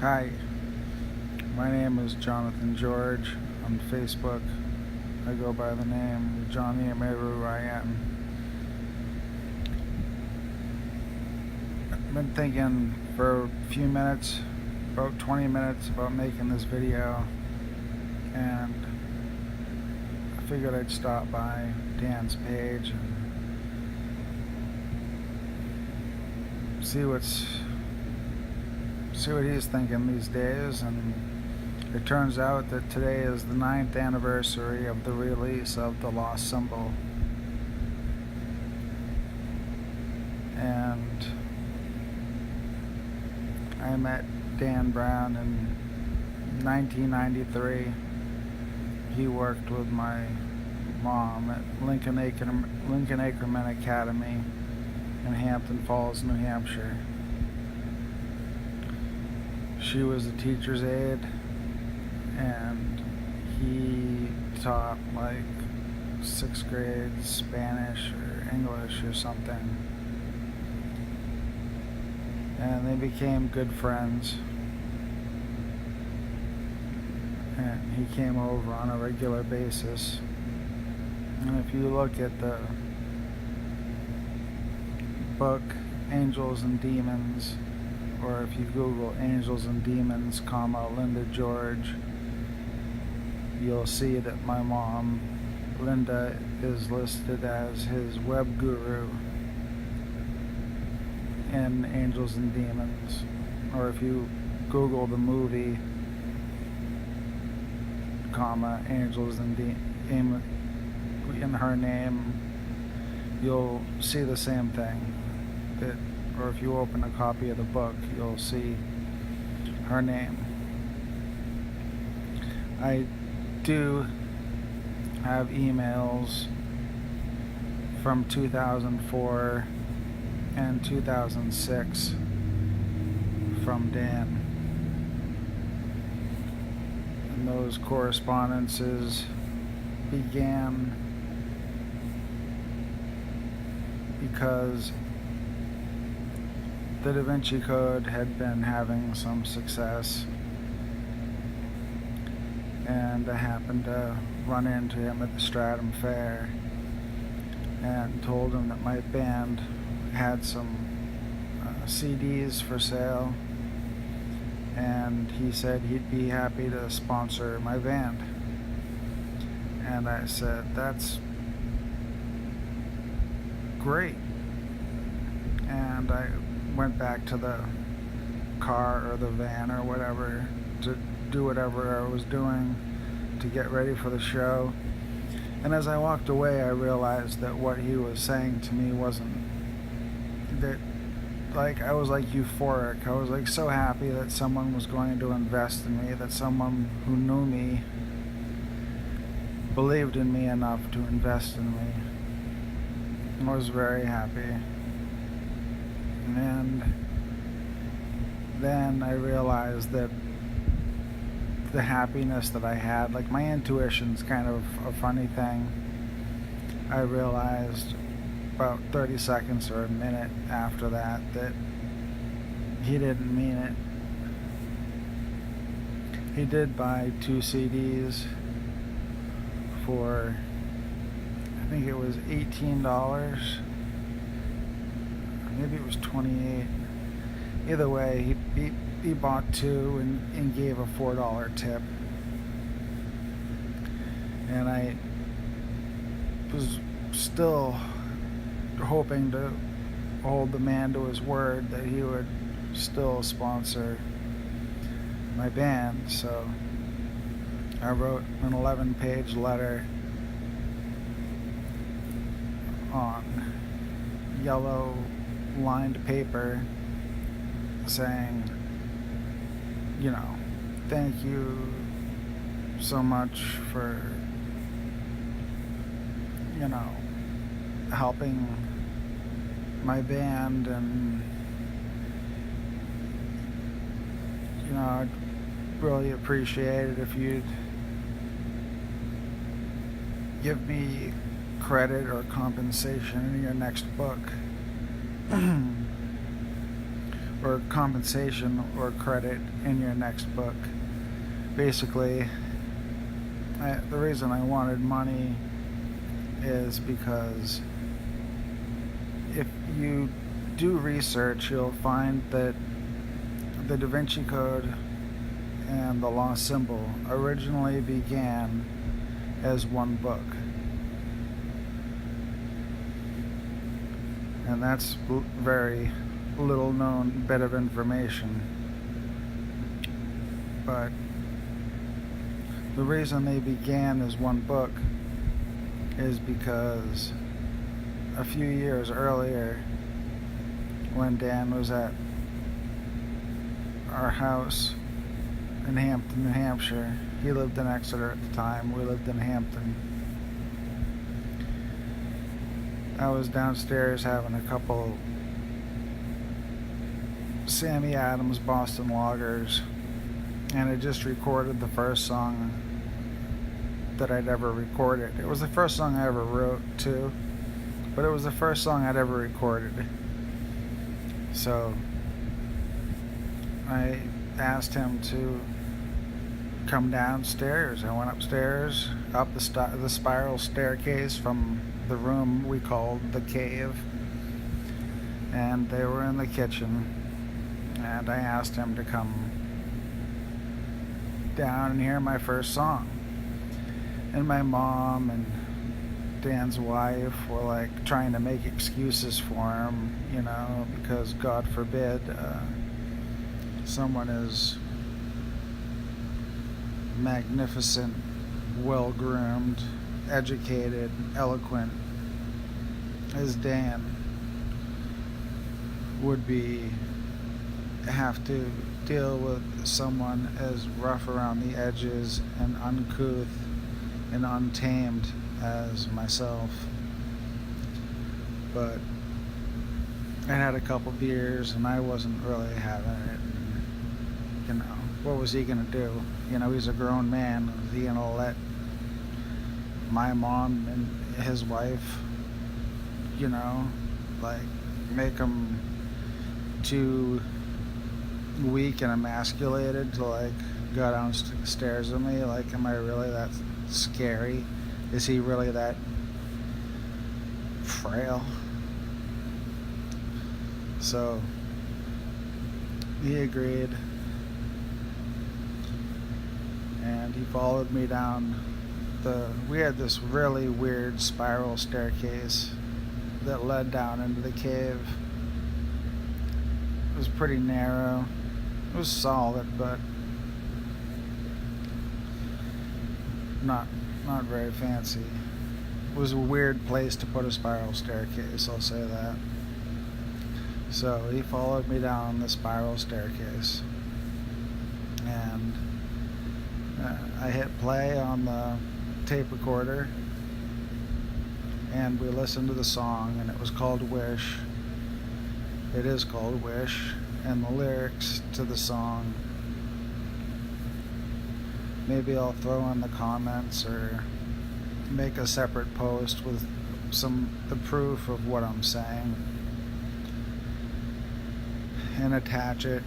Hi, my name is Jonathan George. On Facebook, I go by the name Johnny Ameru Ryan. I've been thinking for a few minutes, about 20 minutes, about making this video, and I figured I'd stop by Dan's page and see what he's thinking these days. And it turns out that today is the 9th anniversary of the release of The Lost Symbol. And I met Dan Brown in 1993. He worked with my mom at Lincoln Ackerman Academy in Hampton Falls, New Hampshire. She was a teacher's aide, and he taught like 6th grade Spanish or English or something. And they became good friends. And he came over on a regular basis. And if you look at the book Angels and Demons, or if you Google Angels and Demons, Linda George, you'll see that my mom, Linda, is listed as his web guru in Angels and Demons. Or if you Google the movie, Angels and Demons, in her name, you'll see the same thing. Or if you open a copy of the book, you'll see her name. I do have emails from 2004 and 2006 from Dan. And those correspondences began because the DaVinci Code had been having some success, and I happened to run into him at the Stratham Fair and told him that my band had some CDs for sale, and he said he'd be happy to sponsor my band. And I said, that's great. And I went back to the car or the van or whatever to do whatever I was doing to get ready for the show. And as I walked away, I realized that what he was saying to me wasn't that, like, I was like euphoric. I was like so happy that someone was going to invest in me, that someone who knew me believed in me enough to invest in me. I was very happy. And then I realized that the happiness that I had, like, my intuition's kind of a funny thing. I realized about 30 seconds or a minute after that he didn't mean it. He did buy 2 CDs for, I think it was $18. Maybe it was 28. Either way, he bought 2 and gave a $4 tip. And I was still hoping to hold the man to his word that he would still sponsor my band. So I wrote an 11-page letter on yellow lined paper saying, thank you so much for, helping my band, and, I'd really appreciate it if you'd give me credit or compensation in your next book. or compensation or credit in your next book. Basically, the reason I wanted money is because if you do research, you'll find that the DaVinci Code and the Lost Symbol originally began as one book. And that's very little known bit of information. But the reason they began as one book is because a few years earlier, when Dan was at our house in Hampton, New Hampshire, he lived in Exeter at the time, we lived in Hampton. I was downstairs having a couple Sammy Adams Boston Lagers, and I just recorded the first song that I'd ever recorded. It was the first song I ever wrote too, but it was the first song I'd ever recorded. So I asked him to come downstairs. I went upstairs, up the spiral staircase from the room we called the cave, and they were in the kitchen, and I asked him to come down and hear my first song. And my mom and Dan's wife were like trying to make excuses for him, you know, because God forbid someone as magnificent, well-groomed, educated, eloquent as Dan would have to deal with someone as rough around the edges and uncouth and untamed as myself. But I had a couple beers and I wasn't really having it. And, you know, what was he gonna do? You know, he's a grown man. Was he gonna let my mom and his wife, you know, like make him too weak and emasculated to like go downstairs with me? Like, am I really that scary? Is he really that frail? So he agreed, and he followed me down we had this really weird spiral staircase that led down into the cave. It was pretty narrow. It was solid, but not very fancy. It was a weird place to put a spiral staircase, I'll say that. So he followed me down the spiral staircase, and I hit play on the tape recorder, and we listened to the song, and it was called Wish. It is called Wish, and the lyrics to the song, maybe I'll throw in the comments or make a separate post with the proof of what I'm saying, and attach it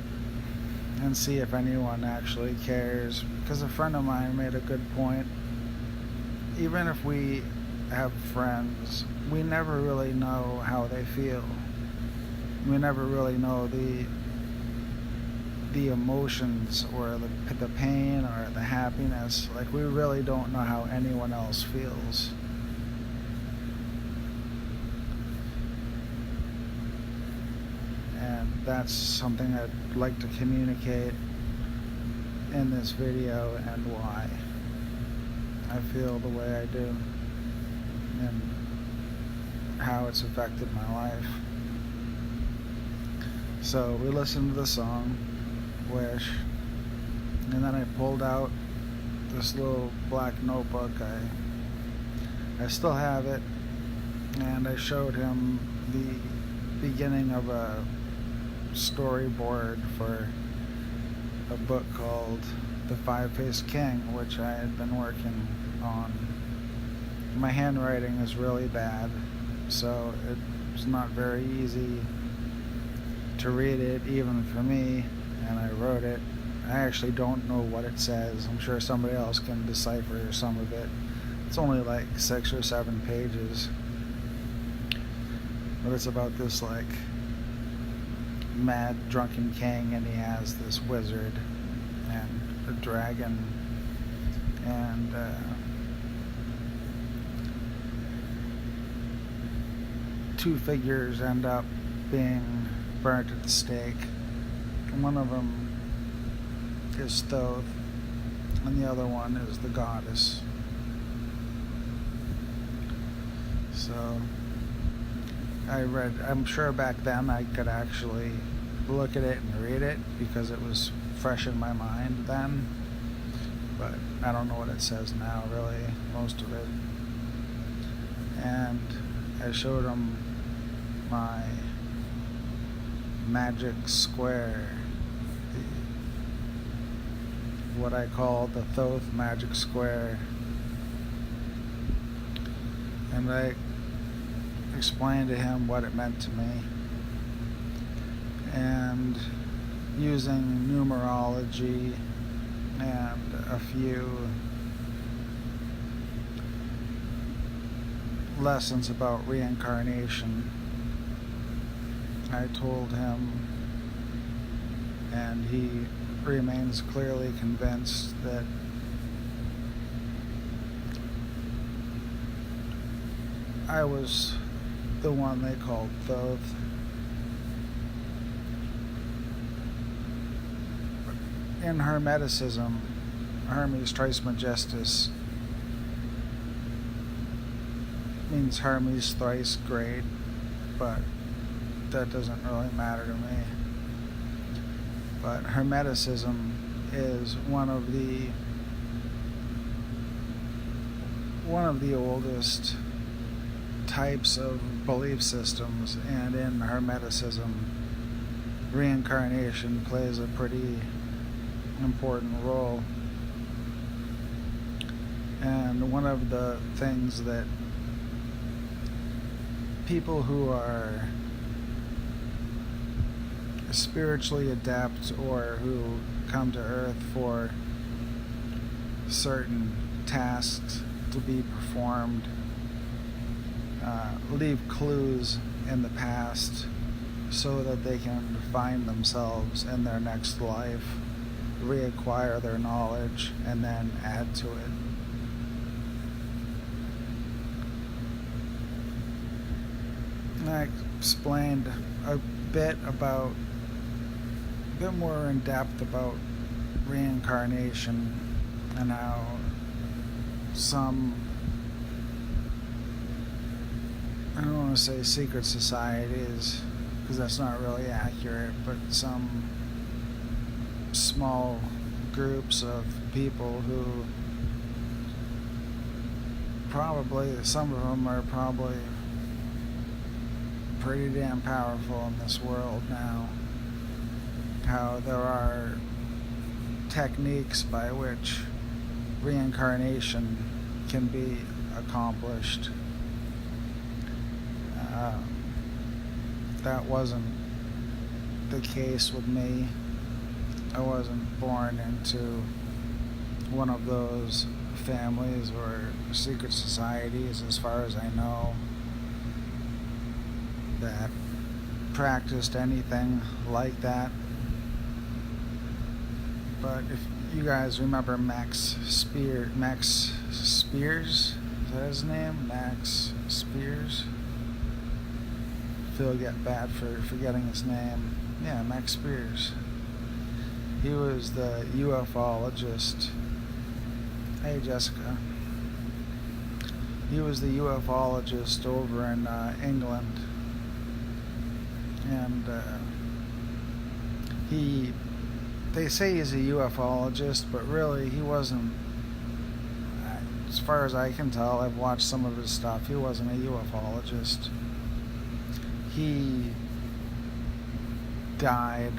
and see if anyone actually cares. Because a friend of mine made a good point. Even if we have friends, we never really know how they feel. We never really know the emotions or the pain or the happiness. Like, we really don't know how anyone else feels. And that's something I'd like to communicate in this video, and why I feel the way I do and how it's affected my life. So we listened to the song Wish, and then I pulled out this little black notebook. I still have it, and I showed him the beginning of a storyboard for a book called The Five-Faced King, which I had been working on. My handwriting is really bad, so it's not very easy to read it, even for me, and I wrote it. I actually don't know what it says. I'm sure somebody else can decipher some of it. It's only like 6 or 7 pages, but it's about this like mad drunken king, and he has this wizard and a dragon, and two figures end up being burnt at the stake. One of them is Thoth, and the other one is the goddess. So I'm sure back then I could actually look at it and read it because it was fresh in my mind then, but I don't know what it says now, really, most of it. And I showed him my magic square, what I call the Thoth magic square, and I explained to him what it meant to me, and using numerology and a few lessons about reincarnation, I told him, and he remains clearly convinced that I was the one they called Thoth. In Hermeticism, Hermes Trismegistus means Hermes thrice great, but that doesn't really matter to me. But Hermeticism is one of the oldest types of belief systems, and in Hermeticism, reincarnation plays a pretty important role. And one of the things that people who are spiritually adept or who come to Earth for certain tasks to be performed leave clues in the past so that they can find themselves in their next life, reacquire their knowledge, and then add to it. And I explained a bit more in depth about reincarnation and how some, I don't want to say secret societies because that's not really accurate, but some small groups of people who some of them are probably pretty damn powerful in this world now. How there are techniques by which reincarnation can be accomplished. That wasn't the case with me. I wasn't born into one of those families or secret societies, as far as I know, that practiced anything like that. But if you guys remember Max Spears, is that his name? Max Spears? Phil get bad for forgetting his name. Yeah, Max Spears. He was the ufologist. Hey, Jessica. He was the ufologist over in England. And they say he's a ufologist, but really he wasn't. As far as I can tell, I've watched some of his stuff, he wasn't a ufologist. He died,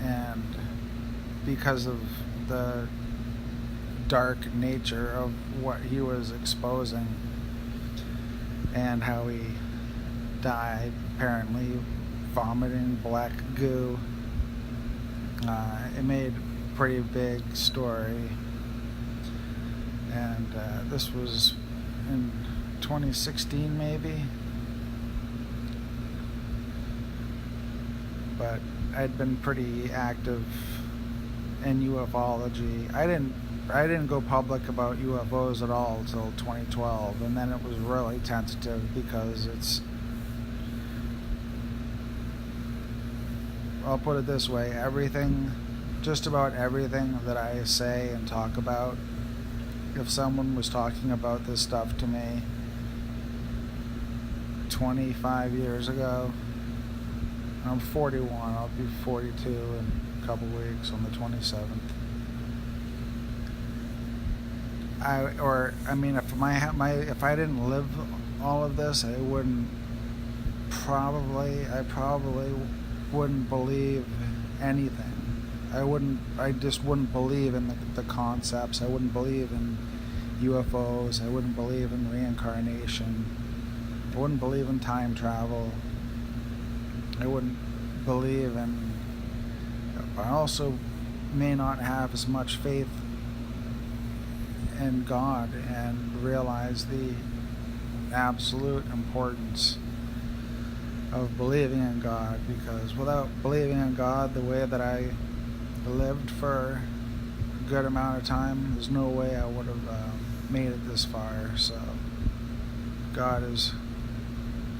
and because of the dark nature of what he was exposing and how he died apparently vomiting black goo. It made a pretty big story, and this was in 2016 maybe, but I'd been pretty active in ufology. I didn't go public about UFOs at all until 2012, and then it was really tentative because I'll put it this way, just about everything that I say and talk about, if someone was talking about this stuff to me 25 years ago, I'm 41, I'll be 42 in a couple weeks on the 27th. If I didn't live all of this, I probably wouldn't believe anything. I just wouldn't believe in the concepts. I wouldn't believe in UFOs. I wouldn't believe in reincarnation. I wouldn't believe in time travel. I wouldn't believe in... I also may not have as much faith in God and realize the absolute importance of believing in God, because without believing in God the way that I lived for a good amount of time, there's no way I would have made it this far. So God is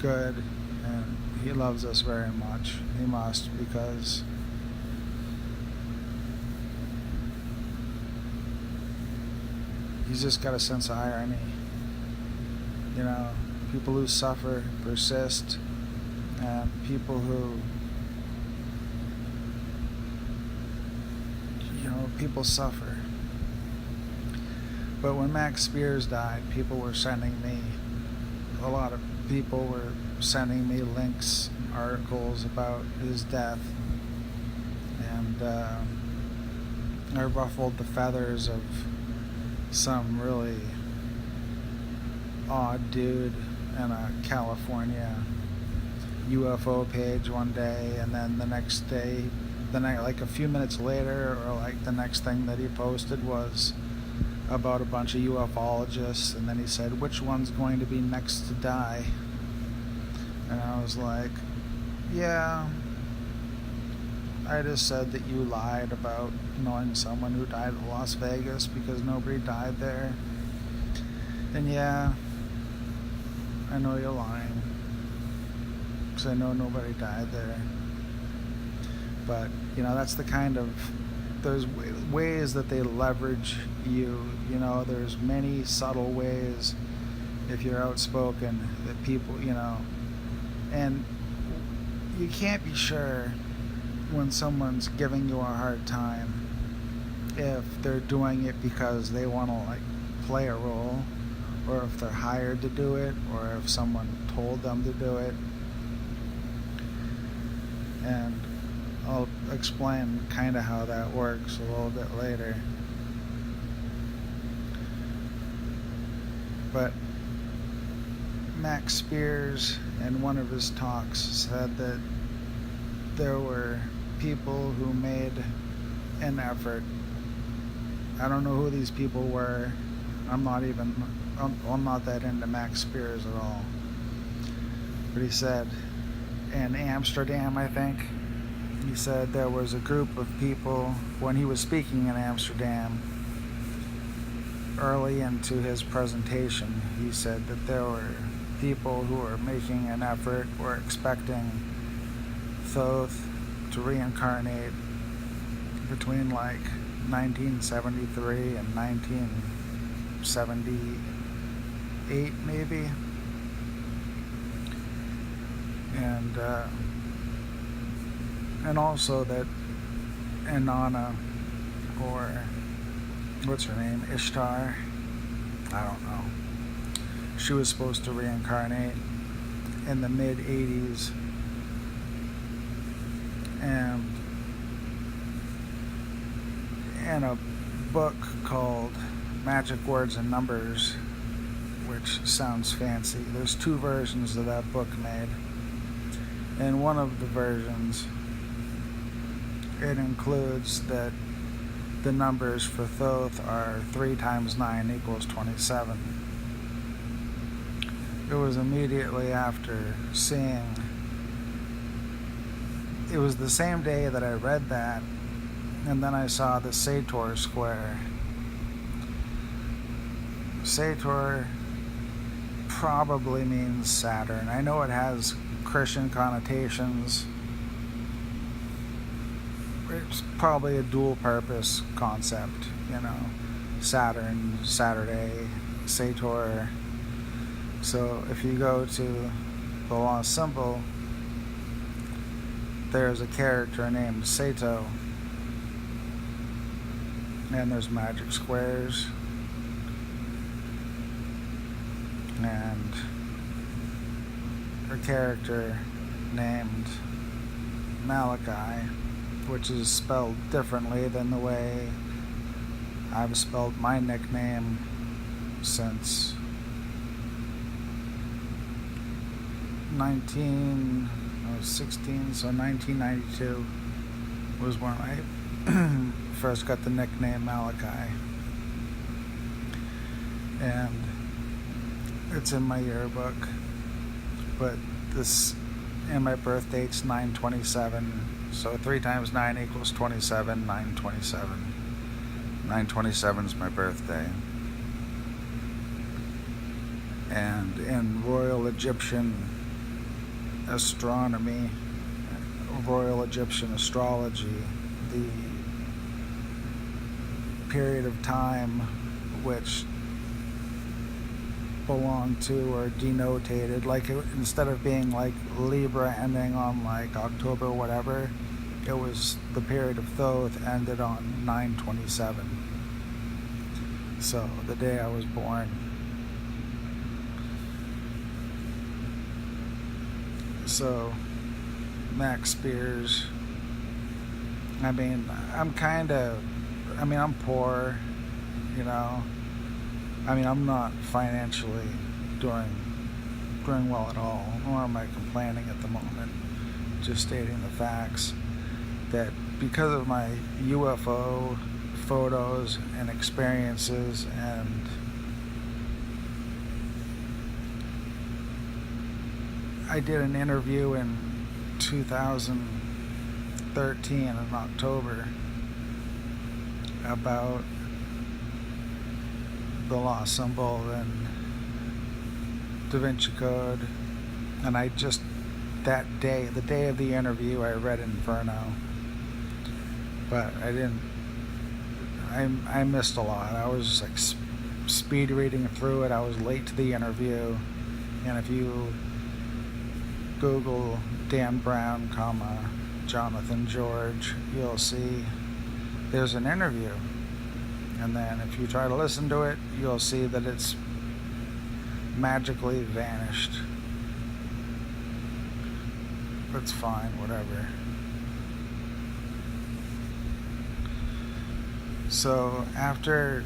good and He loves us very much. He must, because He's just got a sense of irony. You know, people who suffer persist, and people who, people suffer. But when Max Spears died, a lot of people were sending me links, articles about his death, and I ruffled the feathers of some really odd dude in a California UFO page one day, and then the next day, like a few minutes later, or like the next thing that he posted was about a bunch of ufologists, and then he said, which one's going to be next to die? And I was like, yeah, I just said that you lied about knowing someone who died at Las Vegas because nobody died there. And yeah, I know you're lying, because I know nobody died there. But, that's the kind of, there's ways that they leverage you, there's many subtle ways if you're outspoken that people, and you can't be sure when someone's giving you a hard time if they're doing it because they want to play a role, or if they're hired to do it, or if someone told them to do it. And I'll explain kind of how that works a little bit later. But Max Spears, in one of his talks, said that there were people who made an effort. I don't know who these people were. I'm not that into Max Spears at all. But he said in Amsterdam, I think, he said there was a group of people, when he was speaking in Amsterdam, early into his presentation, he said that there were people who were making an effort, were expecting Thoth to reincarnate between 1973 and 1978 maybe, and also that Inanna, or what's her name, Ishtar, I don't know, she was supposed to reincarnate in the mid-80s, and in a book called Magic Words and Numbers, which sounds fancy. There's two versions of that book made. In one of the versions, it includes that the numbers for Thoth are 3 times 9 equals 27. It was immediately after seeing, it was the same day that I read that, and then I saw the Sator square. Sator probably means Saturn. I know it has Christian connotations. It's probably a dual purpose concept, Saturn, Saturday, Sator. So if you go to the lost symbol, there's a character named Sato, and there's magic squares, and a character named Malachi, which is spelled differently than the way I've spelled my nickname since 1992 was when I first got the nickname Malachi, and it's in my yearbook, but my birth date's 9/27, so 3 times 9 equals 27, 9/27. 9/27 is my birthday. And in Royal Egyptian astronomy, Royal Egyptian astrology, the period of time which belonged to or denotated, instead of being like Libra ending on like October whatever, it was the period of Thoth ended on 9/27, so the day I was born. So Max Spears, I'm poor, I'm not financially doing well at all, nor am I complaining at the moment. Just stating the facts that because of my UFO photos and experiences, and I did an interview in 2013 in October about the lost symbol and DaVinci Code, and I just, that day, the day of the interview, I read Inferno, but I missed a lot. I was just like speed reading through it. I was late to the interview, and if you Google Dan Brown, Jonathan George, you'll see there's an interview. And then if you try to listen to it, you'll see that it's magically vanished. It's fine, whatever. So after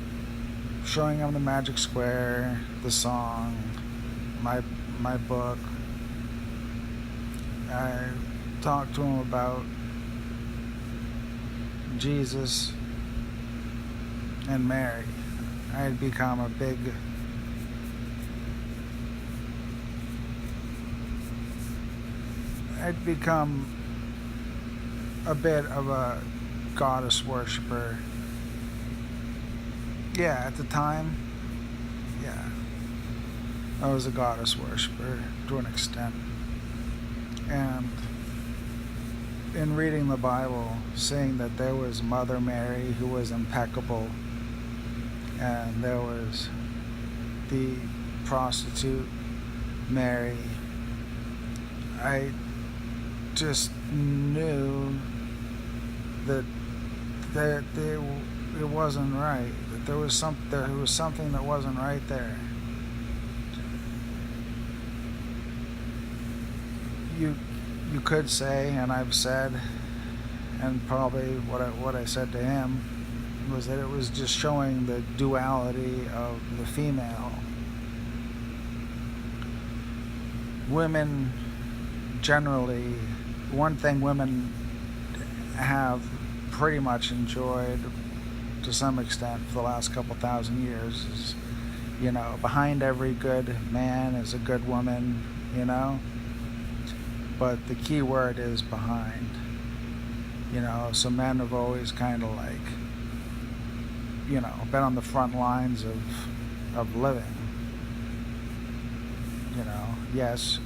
showing him the magic square, the song, my book, I talked to him about Jesus and Mary. I had become a bit of a goddess worshiper. Yeah, at the time, yeah, I was a goddess worshiper to an extent. And in reading the Bible, seeing that there was Mother Mary who was impeccable, and there was the prostitute Mary, I just knew that it wasn't right. That there was something that wasn't right there. You could say, and I've said, and probably what I said to him was that it was just showing the duality of the female. Women generally, one thing women have pretty much enjoyed to some extent for the last couple thousand years is, behind every good man is a good woman, but the key word is behind. So men have always kind of like, been on the front lines of living. Yes,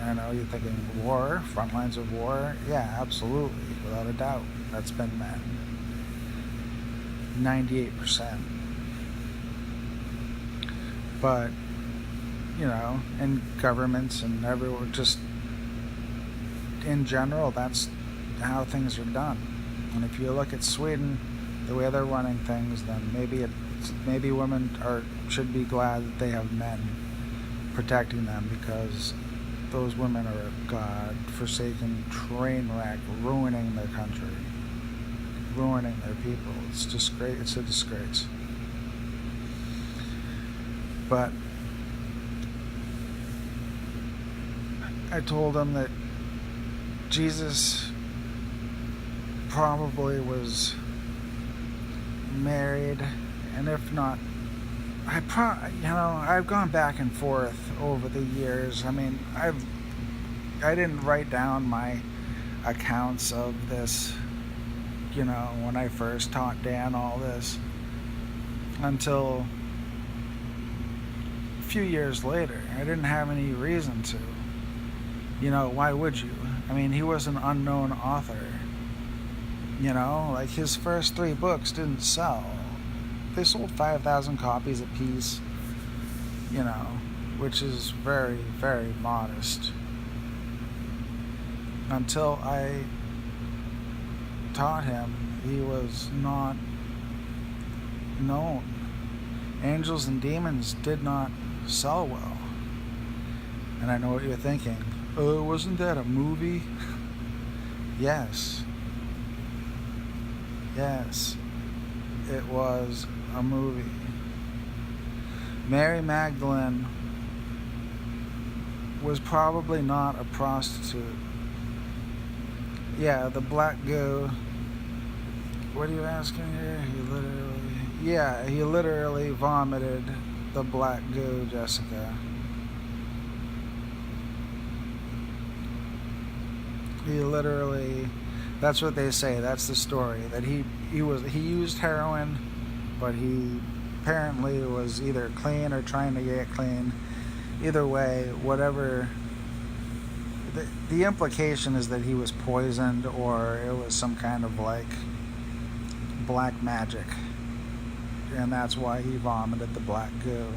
I know you're thinking war, front lines of war. Yeah, absolutely, without a doubt. That's been men. 98%. But, in governments and everywhere, just in general, that's how things are done. And if you look at Sweden, the way they're running things, then maybe women should be glad that they have men protecting them, because those women are a god-forsaken train wreck, ruining their country, ruining their people. It's just great. It's a disgrace. But I told him that Jesus probably was married, and if not, I've gone back and forth over the years. I mean, I didn't write down my accounts of this, when I first taught Dan all this, until a few years later. I didn't have any reason to. Why would you? I mean, he was an unknown author. Like his first 3 books didn't sell. They sold 5,000 copies apiece, which is very, very modest. Until I taught him, he was not known. Angels and Demons did not sell well. And I know what you're thinking. Oh, wasn't that a movie? Yes. Yes, it was a movie. Mary Magdalene was probably not a prostitute. Yeah, the black goo. What are you asking here? He literally vomited the black goo, Jessica. That's what they say. That's the story. That he used heroin, but he apparently was either clean or trying to get clean. Either way, whatever. The implication is that he was poisoned, or it was some kind of like black magic, and that's why he vomited the black goo.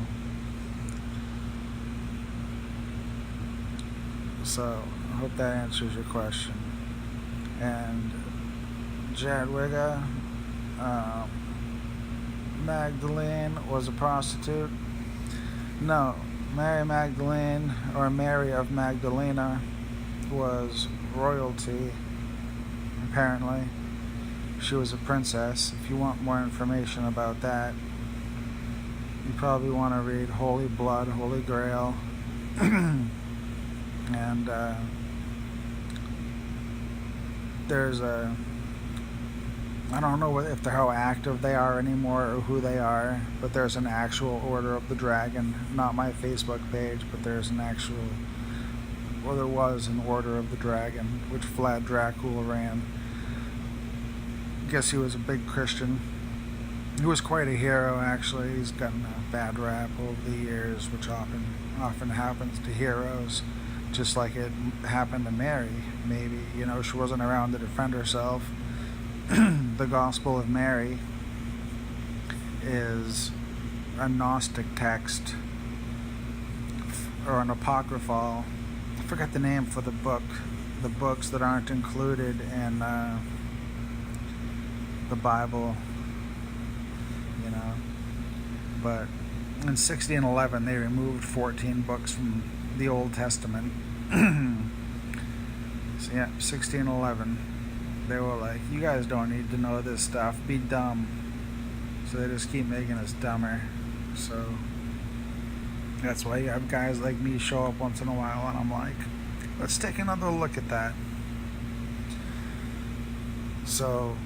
So I hope that answers your question. And Jadwiga, Magdalene was a prostitute? No, Mary Magdalene, or Mary of Magdalena, was royalty, apparently. She was a princess. If you want more information about that, you probably want to read Holy Blood, Holy Grail, and there's I don't know if how active they are anymore or who they are, but there's an actual Order of the Dragon, not my Facebook page, but there's an actual, or there was an Order of the Dragon, which Vlad Dracula ran. I guess he was a big Christian. He was quite a hero, actually. He's gotten a bad rap over the years, which often happens to heroes, just like it happened to Mary. Maybe, she wasn't around to defend herself. The Gospel of Mary is a Gnostic text, or an apocryphal. I forget the name for the books that aren't included in the Bible, but in 1611 they removed 14 books from the Old Testament. So yeah, 1611, they were like, you guys don't need to know this stuff, be dumb. So they just keep making us dumber. So that's why you have guys like me show up once in a while, and I'm like, let's take another look at that. So,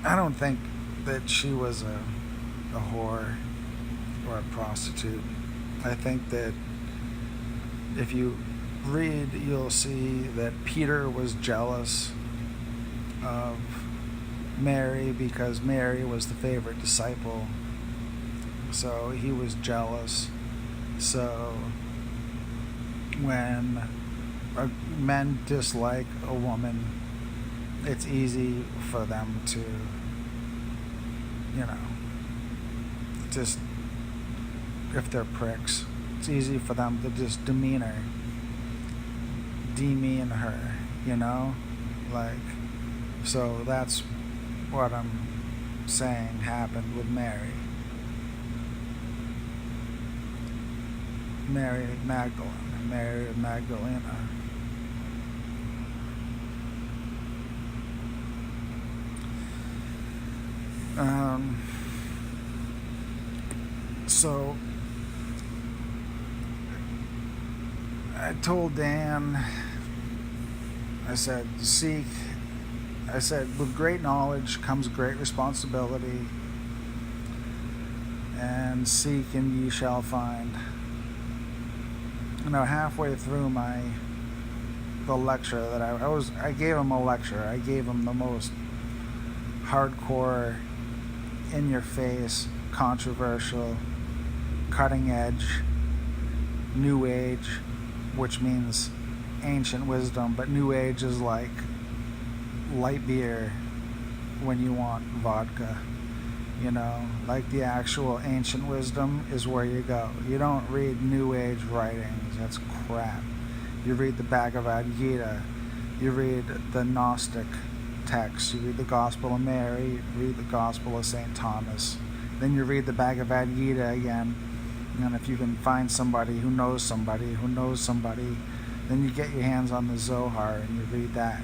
I don't think that she was a whore or a prostitute. I think that if you read, you'll see that Peter was jealous of Mary because Mary was the favorite disciple. So he was jealous. So when men dislike a woman, it's easy for them to, just, if they're pricks, it's easy for them to just demean her, so that's what I'm saying happened with Mary Magdalena. So I told Dan, I said, with great knowledge comes great responsibility, and seek and ye shall find. Halfway through the lecture that I gave him a lecture. I gave him the most hardcore, in-your-face, controversial, cutting-edge, new age, which means ancient wisdom, but new age is like light beer when you want vodka. Like the actual ancient wisdom is where you go. You don't read new age writings. That's crap. You read the Bhagavad Gita. You read the Gnostic texts. You read the Gospel of Mary. You read the Gospel of St. Thomas. Then you read the Bhagavad Gita again. And if you can find somebody who knows somebody, then you get your hands on the Zohar and you read that.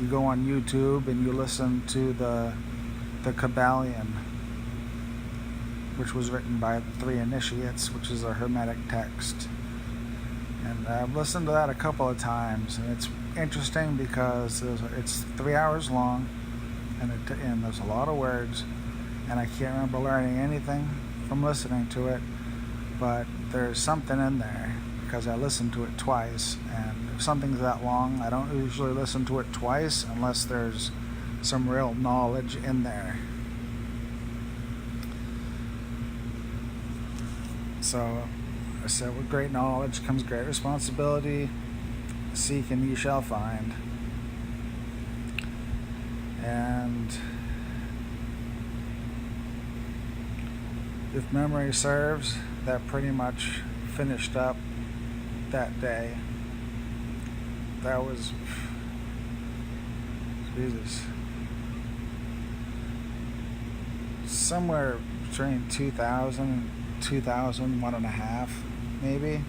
You go on YouTube and you listen to the Kabbalion, which was written by the three initiates, which is a Hermetic text. And I've listened to that a couple of times, and it's interesting because it's 3 hours long, and there's a lot of words, and I can't remember learning anything from listening to it, but there's something in there because I listened to it twice, and if something's that long, I don't usually listen to it twice unless there's some real knowledge in there. So I said, with great knowledge comes great responsibility. Seek and ye shall find. And if memory serves, that pretty much finished up that day. That was, Jesus, somewhere between 2000 and 2001 and a half, maybe.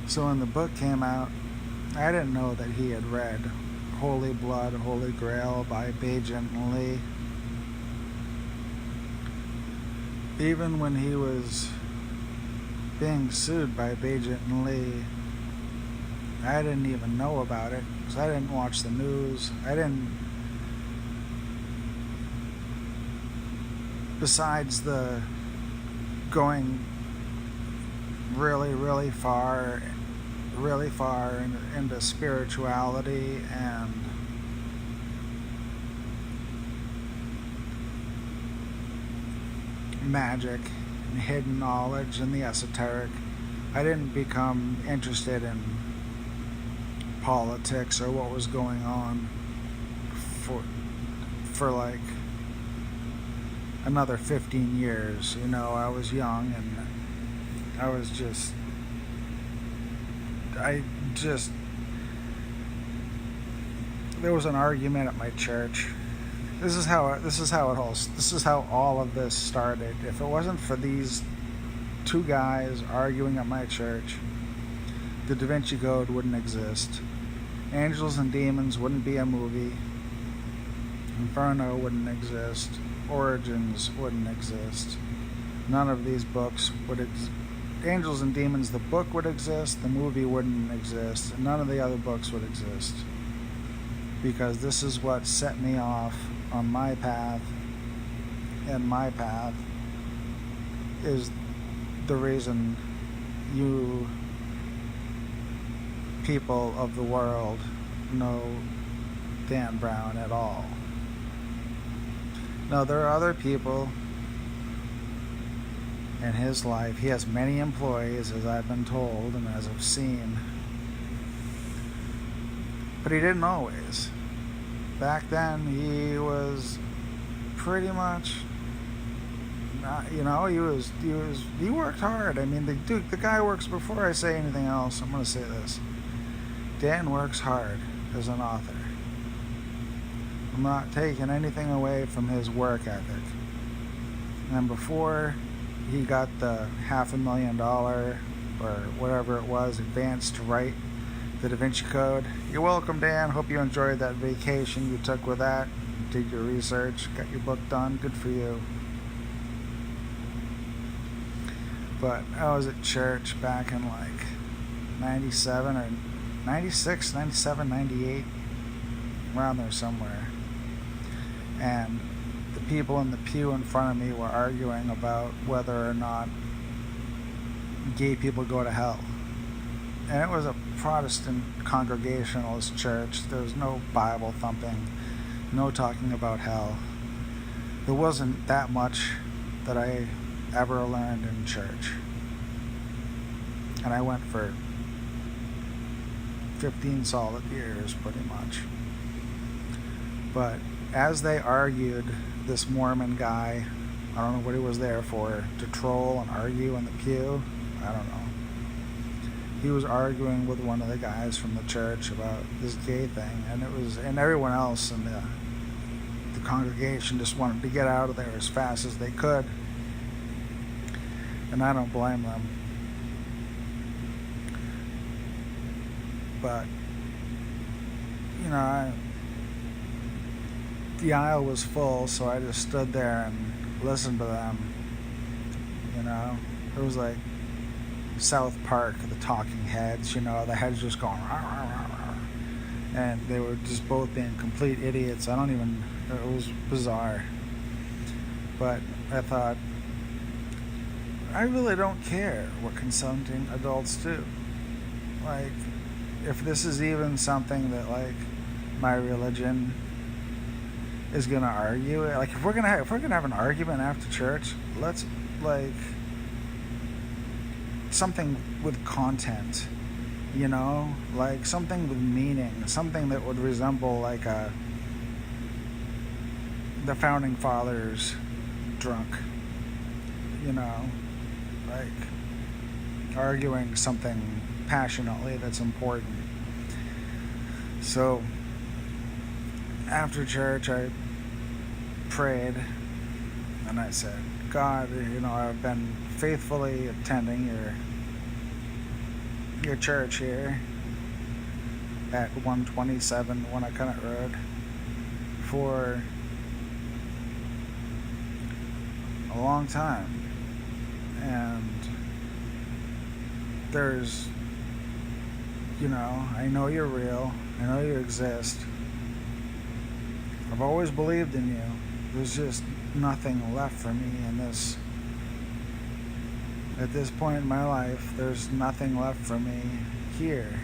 So when the book came out, I didn't know that he had read Holy Blood, Holy Grail by Bajan Lee. Even when he was being sued by Bajan Lee, I didn't even know about it because I didn't watch the news. Besides the going really, really far into spirituality and magic and hidden knowledge and the esoteric, I didn't become interested in politics or what was going on for like another 15 years. I was young and there was an argument at my church. This is how all of this started. If it wasn't for these two guys arguing at my church, the DaVinci Code wouldn't exist. Angels and Demons wouldn't be a movie. INFERNO wouldn't exist. Origins wouldn't exist. None of these books would exist. Angels and Demons, the book would exist, the movie wouldn't exist, and none of the other books would exist. Because this is what set me off on my path, and my path is the reason you people of the world know Dan Brown at all. Now, there are other people in his life. He has many employees, as I've been told and as I've seen. But he didn't always. Back then, he was pretty much, he worked hard. I mean, the guy works, before I say anything else, I'm going to say this. Dan works hard as an author. I'm not taking anything away from his work ethic. And before he got the $500,000 or whatever it was advance to write the DaVinci Code. You're welcome, Dan. Hope you enjoyed that vacation you took with that. Did your research, got your book done. Good for you. But I was at church back in like 97 or 96, 97, 98, around there somewhere. And the people in the pew in front of me were arguing about whether or not gay people go to hell. And it was a Protestant Congregationalist church. There was no Bible thumping, no talking about hell. There wasn't that much that I ever learned in church. And I went for 15 solid years, pretty much. But as they argued, this Mormon guy, I don't know what he was there for, to troll and argue in the pew, I don't know. He was arguing with one of the guys from the church about this gay thing, and everyone else in the congregation just wanted to get out of there as fast as they could, and I don't blame them. But the aisle was full, so I just stood there and listened to them. It was like South Park, the talking heads, the heads just going rah, rah, rah, rah. And they were just both being complete idiots. It was bizarre. But I thought, I really don't care what consenting adults do. Like, if this is even something that, like, my religion is gonna argue, like, if we're gonna have an argument after church, let's, like, something with content, like something with meaning, something that would resemble like the founding fathers drunk, like arguing something passionately that's important. So after church, I prayed and I said, God, I've been faithfully attending your church here at 127 Winnacunnet Road for a long time, and there's, I know you're real, I know you exist, I've always believed in you. There's just nothing left for me in this. At this point in my life, there's nothing left for me here.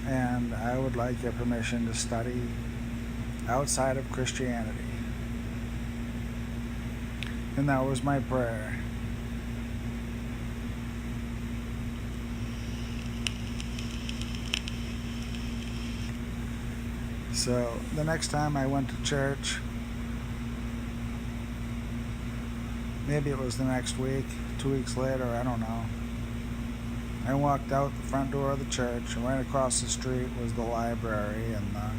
And I would like your permission to study outside of Christianity. And that was my prayer. So the next time I went to church, maybe it was the next week, 2 weeks later, I don't know. I walked out the front door of the church, and right across the street was the library and the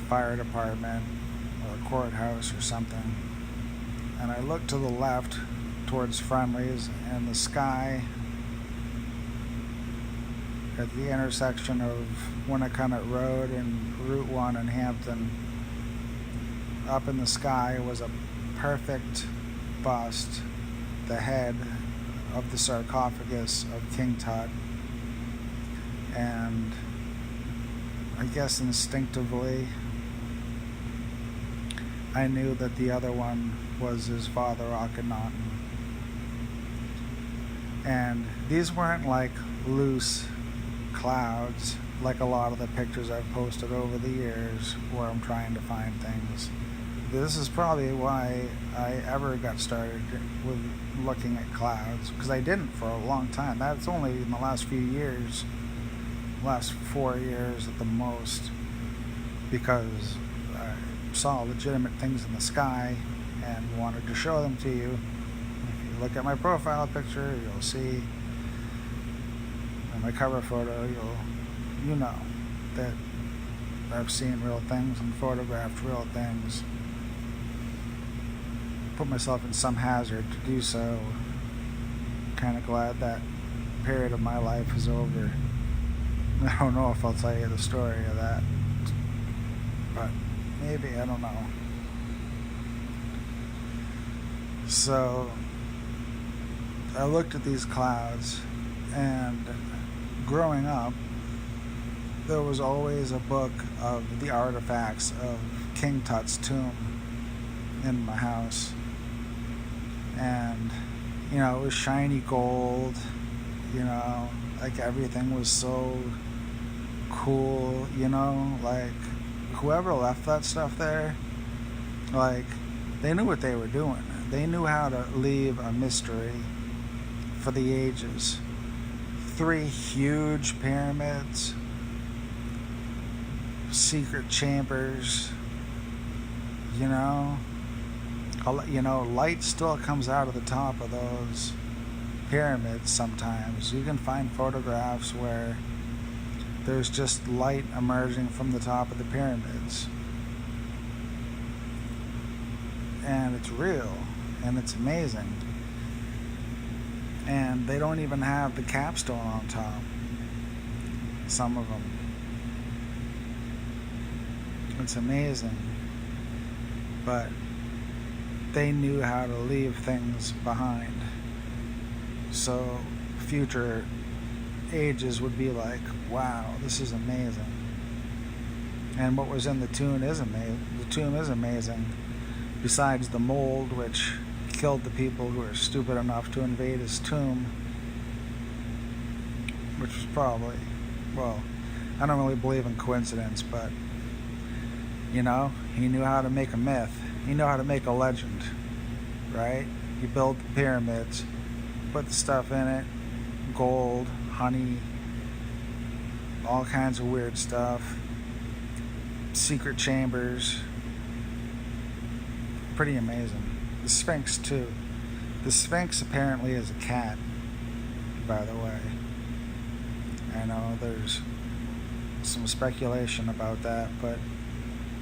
fire department or the courthouse or something. And I looked to the left towards Friendly's, and the sky at the intersection of Winnicott Road and Route 1 in Hampton. Up in the sky was a perfect bust, the head of the sarcophagus of King Tut. And I guess instinctively I knew that the other one was his father, Akhenaten. And these weren't like loose clouds like a lot of the pictures I've posted over the years where I'm trying to find things. This is probably why I ever got started with looking at clouds, because I didn't for a long time. That's only in the last few years, last 4 years at the most, because I saw legitimate things in the sky and wanted to show them to you. If you look at my profile picture, you'll see, in my cover photo, you know that I've seen real things and photographed real things. Put myself in some hazard to do so. Kind of glad that period of my life is over. I don't know if I'll tell you the story of that, but maybe, I don't know. So I looked at these clouds, and growing up there was always a book of the artifacts of King Tut's tomb in my house. And, you know, it was shiny gold, you know, like everything was so cool, you know, like whoever left that stuff there, like they knew what they were doing. They knew how to leave a mystery for the ages. 3 huge pyramids, secret chambers, you know, light still comes out of the top of those pyramids sometimes. You can find photographs where there's just light emerging from the top of the pyramids. And it's real, and it's amazing. And they don't even have the capstone on top, some of them. It's amazing. But they knew how to leave things behind. So future ages would be like, wow, this is amazing. And what was in the tomb is amazing. The tomb is amazing. Besides the mold, which killed the people who were stupid enough to invade his tomb, which was probably, well, I don't really believe in coincidence, but, you know, he knew how to make a myth. He knew how to make a legend, right? You build the pyramids, put the stuff in it, gold, honey, all kinds of weird stuff, secret chambers, pretty amazing. The Sphinx too. The Sphinx apparently is a cat, by the way. I know there's some speculation about that, but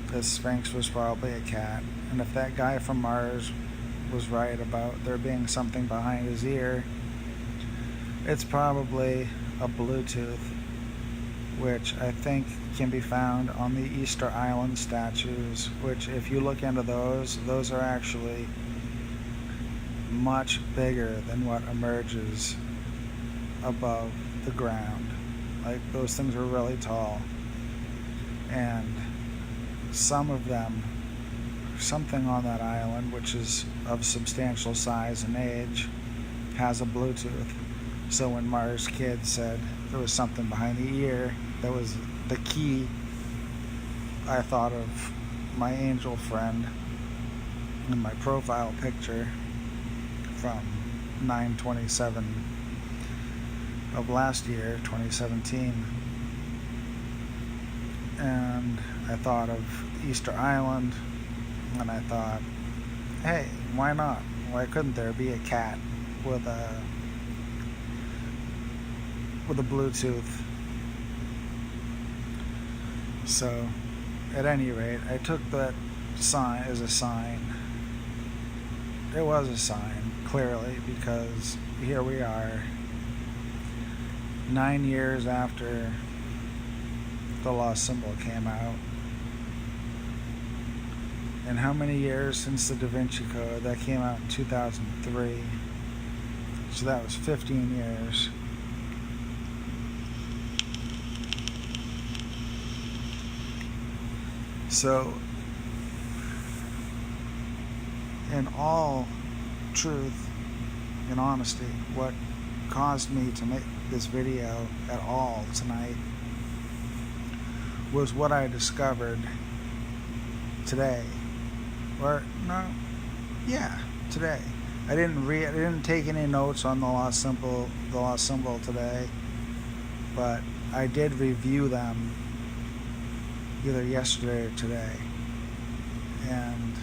the Sphinx was probably a cat. And if that guy from Mars was right about there being something behind his ear, it's probably a Bluetooth, which I think can be found on the Easter Island statues, which if you look into those are actually much bigger than what emerges above the ground. Like, those things were really tall. And some of them, something on that island, which is of substantial size and age, has a Bluetooth. So when Mars Kid said there was something behind the ear, that was the key. I thought of my angel friend in my profile picture from 9/27 of last year, 2017. And I thought of Easter Island, and I thought, hey, why not? Why couldn't there be a cat with a Bluetooth? So, at any rate, I took that sign as a sign. It was a sign, clearly, because here we are, 9 years after the lost symbol came out. And how many years since the DaVinci Code? That came out in 2003. So that was 15 years. So, in all truth and honesty, what caused me to make this video at all tonight was what I discovered today. Today. I didn't take any notes on the lost symbol today, but I did review them either yesterday or today, and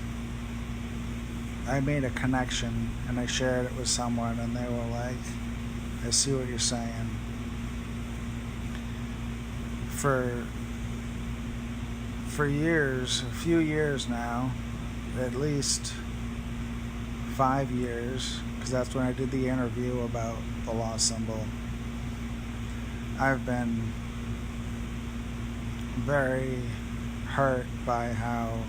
I made a connection and I shared it with someone, and they were like, I see what you're saying. For years, a few years now, at least 5 years, because that's when I did the interview about the lost symbol, I've been very hurt by how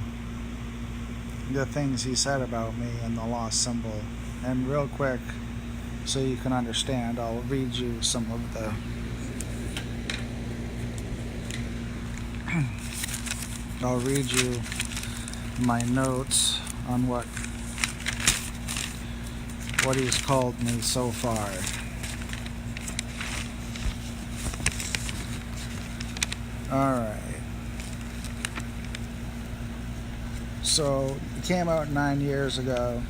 the things he said about me and the lost symbol. And real quick, so you can understand, I'll read you some of the I'll read you my notes on what he's called me so far. Alright. So, it came out 9 years ago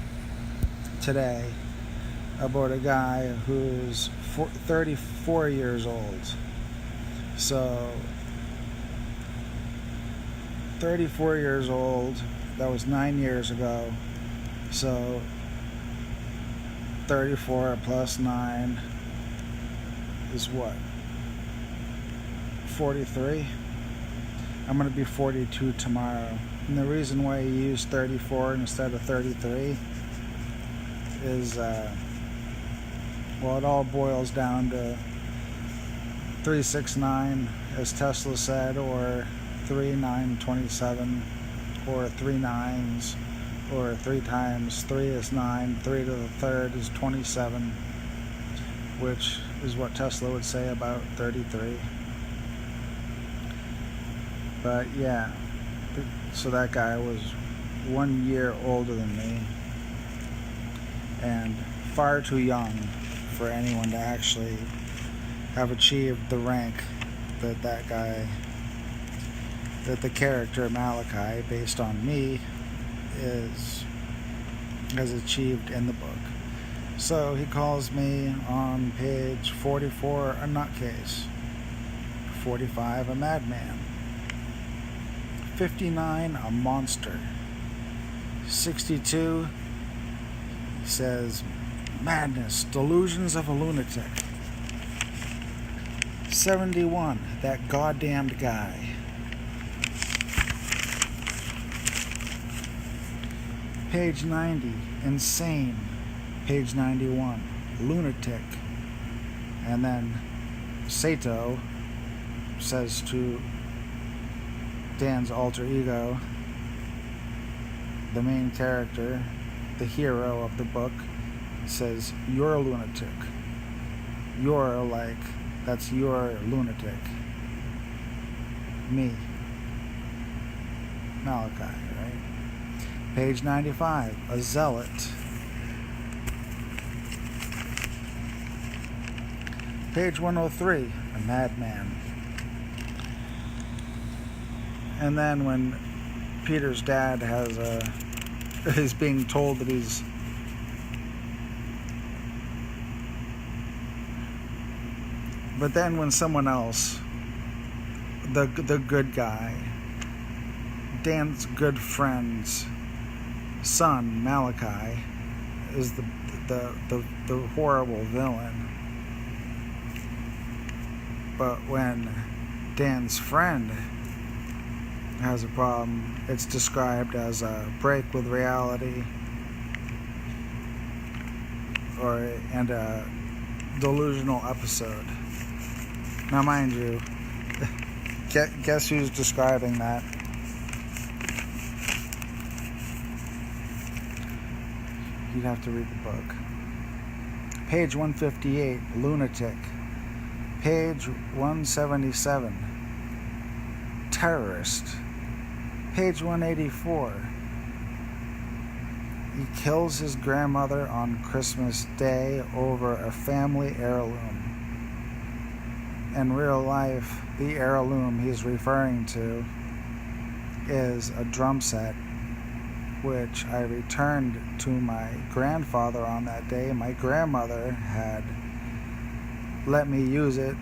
today about a guy who's 34 years old. So, 34 years old, that was 9 years ago. So, 34 plus 9 is what? 43? I'm going to be 42 tomorrow. And the reason why you use 34 instead of 33 is, well, it all boils down to 369, as Tesla said, or 3927, or 3 nines, or 3 times 3 is 9, 3 to the third is 27, which is what Tesla would say about 33. But yeah, so that guy was 1 year older than me, and far too young for anyone to actually have achieved the rank that the character Malachi, based on me, has achieved in the book. So he calls me on page 44 a nutcase, 45 a madman, 59 a monster, 62 he says madness, delusions of a lunatic, 71 that goddamned guy, page 90 insane, page 91 lunatic. And then Sato says to Dan's alter ego, the main character, the hero of the book, says, you're a lunatic. You're like, that's your lunatic. Me. Malachi, right? Page 95, a zealot. Page 103, a madman. And then when Peter's dad is being told that he's but then when someone else, the good guy, Dan's good friend's son, Malachi, is the horrible villain. But when Dan's friend has a problem, it's described as a break with reality and a delusional episode. Now, mind you, guess who's describing that? You'd have to read the book. Page 158, lunatic. Page 177, terrorist. Page 184, he kills his grandmother on Christmas Day over a family heirloom. In real life, the heirloom he's referring to is a drum set, which I returned to my grandfather on that day. My grandmother had let me use it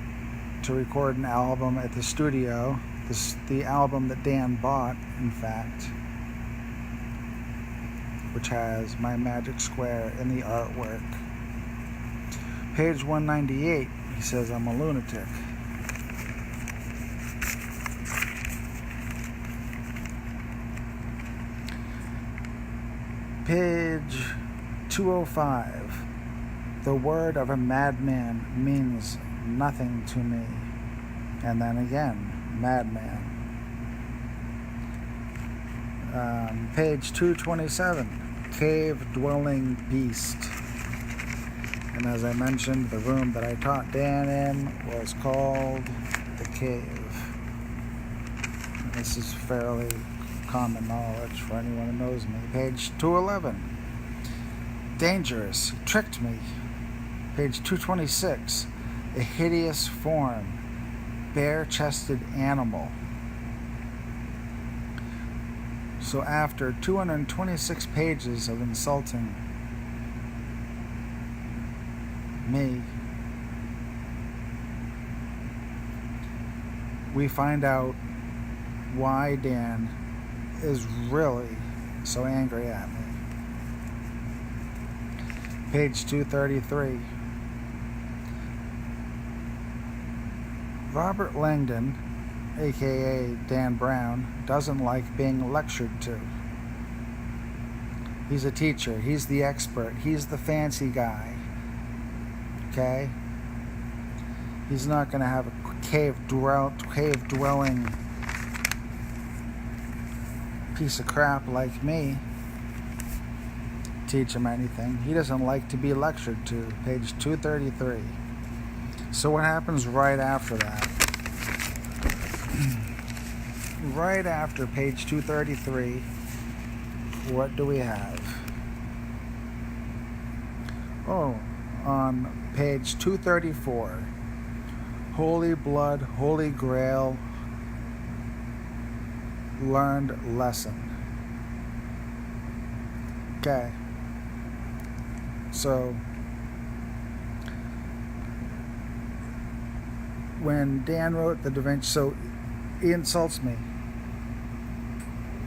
to record an album at the studio, the album that Dan bought, in fact, which has my magic square in the artwork. Page 198, he says I'm a lunatic. Page 205, the word of a madman means nothing to me. And then again, madman. Page 227, cave-dwelling beast. And as I mentioned, the room that I taught Dan in was called the cave. And this is fairly common knowledge for anyone who knows me. Page 211, dangerous, tricked me. Page 226, a hideous form, bare-chested animal. So after 226 pages of insulting me, we find out why Dan is really so angry at me. Page 233. Robert Langdon, aka Dan Brown, doesn't like being lectured to. He's a teacher, he's the expert, he's the fancy guy. Okay? He's not going to have a cave-dwelling piece of crap like me teach him anything. He doesn't like to be lectured to. Page 233. So what happens right after that? Right after page 233, what do we have? Oh, on page 234, Holy Blood, Holy Grail, learned lesson. Okay. So, when Dan wrote the DaVinci, so he insults me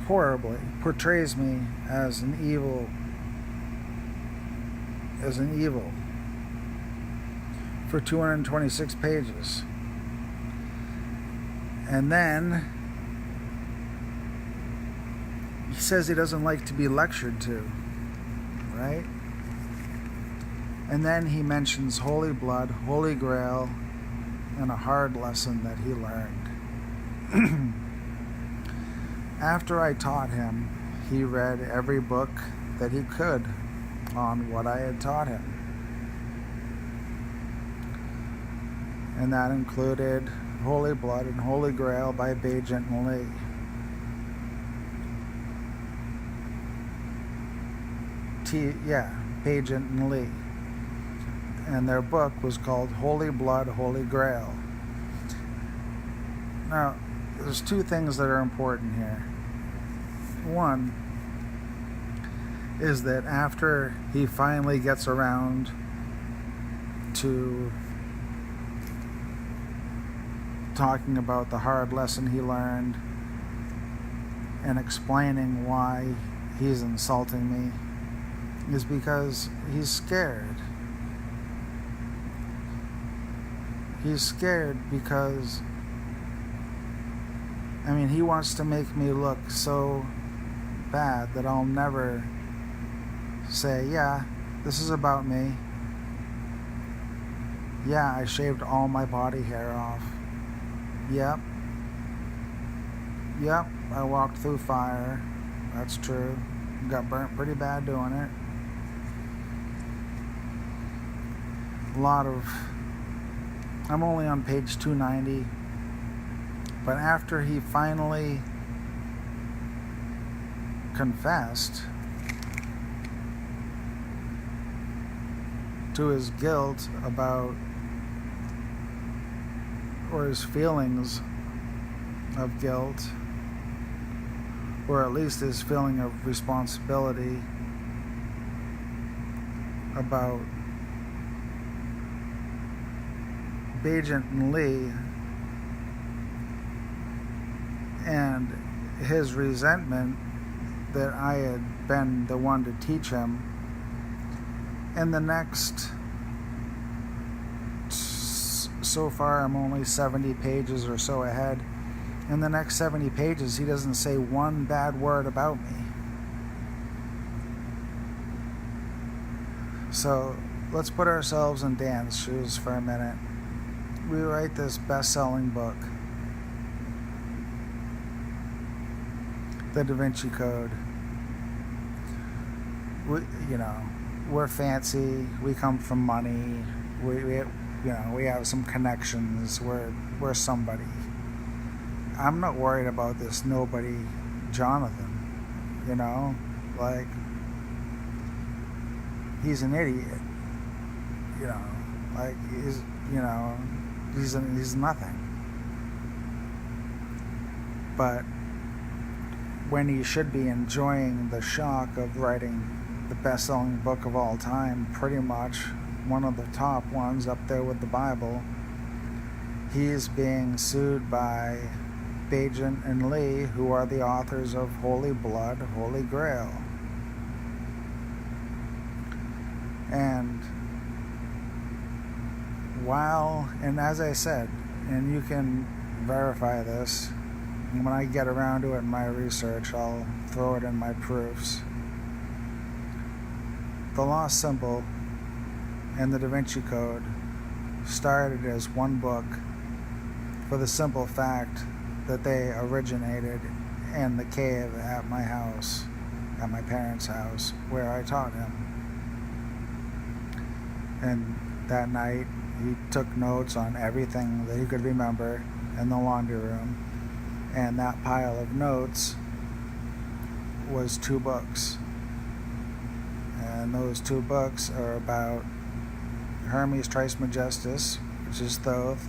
horribly, portrays me as an evil for 226 pages. And then he says he doesn't like to be lectured to, right? And then he mentions Holy Blood, Holy Grail, and a hard lesson that he learned. After I taught him, he read every book that he could on what I had taught him. And that included Holy Blood and Holy Grail by Bajent and Lee. Bajent and Lee. And their book was called Holy Blood, Holy Grail. Now, there's two things that are important here. One is that after he finally gets around to talking about the hard lesson he learned and explaining why he's insulting me, is because he's scared. He's scared because, he wants to make me look so bad that I'll never say, yeah, this is about me. Yeah, I shaved all my body hair off. Yep. Yep. I walked through fire. That's true. Got burnt pretty bad doing it. I'm only on page 290. But after he finally confessed to his guilt about, or his feelings of guilt, or at least his feeling of responsibility about Bajent and Lee and his resentment that I had been the one to teach him. In the next, so far I'm only 70 pages or so ahead. In the next 70 pages, he doesn't say one bad word about me. So let's put ourselves in Dan's shoes for a minute. We write this best-selling book, the DaVinci Code. We're fancy. We come from money. We have some connections. We're somebody. I'm not worried about this nobody, Jonathan. He's an idiot. He's nothing. But when he should be enjoying the shock of writing the best-selling book of all time, pretty much one of the top ones up there with the Bible, he's being sued by Bajent and Lee, who are the authors of Holy Blood, Holy Grail. And as I said, and you can verify this, and when I get around to it in my research, I'll throw it in my proofs. The lost symbol and the DaVinci Code started as one book for the simple fact that they originated in the cave at my house, at my parents' house, where I taught him. And that night, he took notes on everything that he could remember in the laundry room. And that pile of notes was 2 books. And those 2 books are about Hermes Trismegistus, which is Thoth,